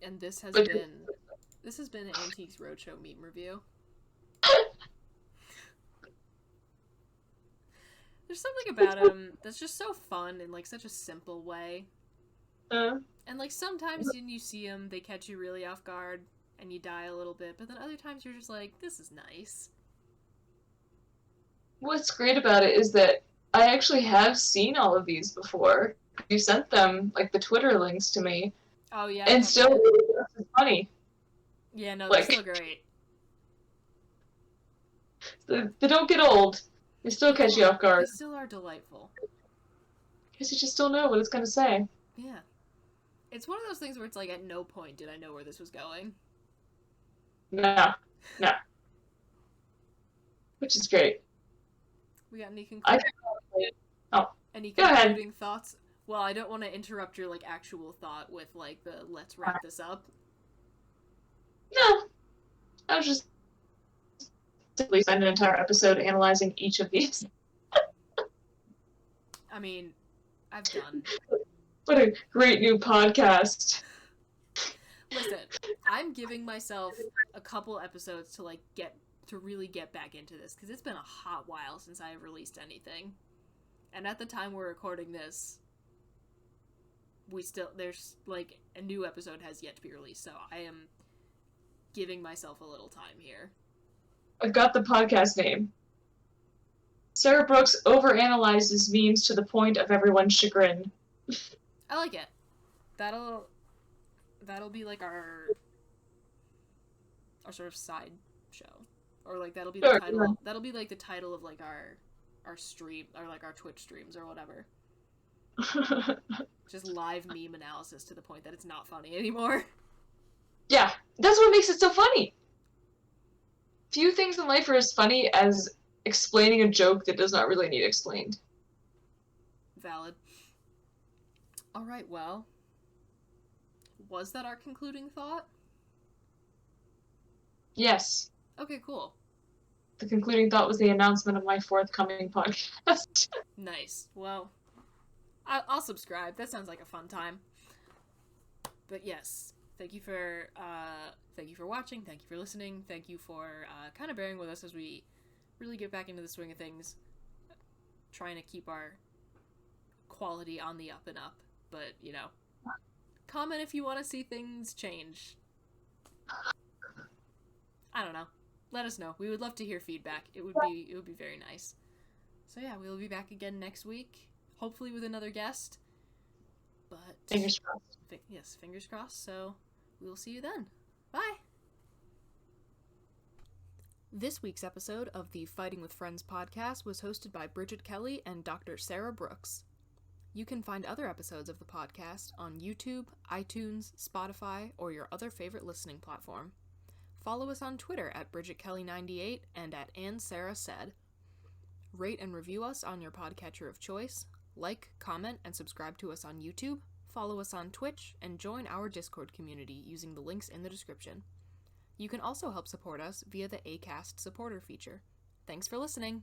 And this has been an Antiques Roadshow meme review. There's something about him that's just so fun in like such a simple way. And like sometimes when you see them, they catch you really off guard and you die a little bit, but then other times you're just like, this is nice. What's great about it is that I actually have seen all of these before. You sent them, like, the Twitter links to me. Oh yeah. And still, it's funny. Yeah, no, they're like- still great. They don't get old. They still catch you off They guard. still are delightful. Because you just don't know what it's going to say. Yeah. It's one of those things where it's like, at no point did I know where this was going. No. which is great. We got any I concluding, could probably... Oh, any go ahead. concluding thoughts? Well, I don't want to interrupt your, like, actual thought with, like, the let's wrap this up. No, I was just simply spend an entire episode analyzing each of these. I mean, I've done. What a great new podcast. Listen, I'm giving myself a couple episodes to, like, really get back into this, because it's been a hot while since I have released anything. And at the time we're recording this, there's, like, a new episode has yet to be released, so I am giving myself a little time here. I've got the podcast name. Sarah Brooks overanalyzes memes to the point of everyone's chagrin. I like it. That'll be, like, our sort of side show. Or, like, that'll be the Sure, title. yeah. That'll be, like, the title of, like, our stream, or, like, our Twitch streams or whatever. Just live meme analysis to the point that it's not funny anymore. Yeah, that's what makes it so funny. Few things in life are as funny as explaining a joke that does not really need explained. Valid. Alright, well. Was that our concluding thought? Yes. Okay, cool. The concluding thought was the announcement of my forthcoming podcast. Nice. Well, I'll subscribe. That sounds like a fun time. But yes, thank you for watching. Thank you for listening. Thank you for kind of bearing with us as we really get back into the swing of things. Trying to keep our quality on the up and up. But, you know, comment if you want to see things change. I don't know. Let us know. We would love to hear feedback. It would be very nice. So yeah, we'll be back again next week, hopefully with another guest. But Fingers crossed. Yes, fingers crossed. So we'll see you then. Bye. This week's episode of the Fighting with Friends podcast was hosted by Bridget Kelly and Dr. Sarah Brooks. You can find other episodes of the podcast on YouTube, iTunes, Spotify, or your other favorite listening platform. Follow us on Twitter at BridgetKelly98 and at AnnSarahSaid. Rate and review us on your podcatcher of choice. Like, comment, and subscribe to us on YouTube. Follow us on Twitch, and join our Discord community using the links in the description. You can also help support us via the Acast supporter feature. Thanks for listening!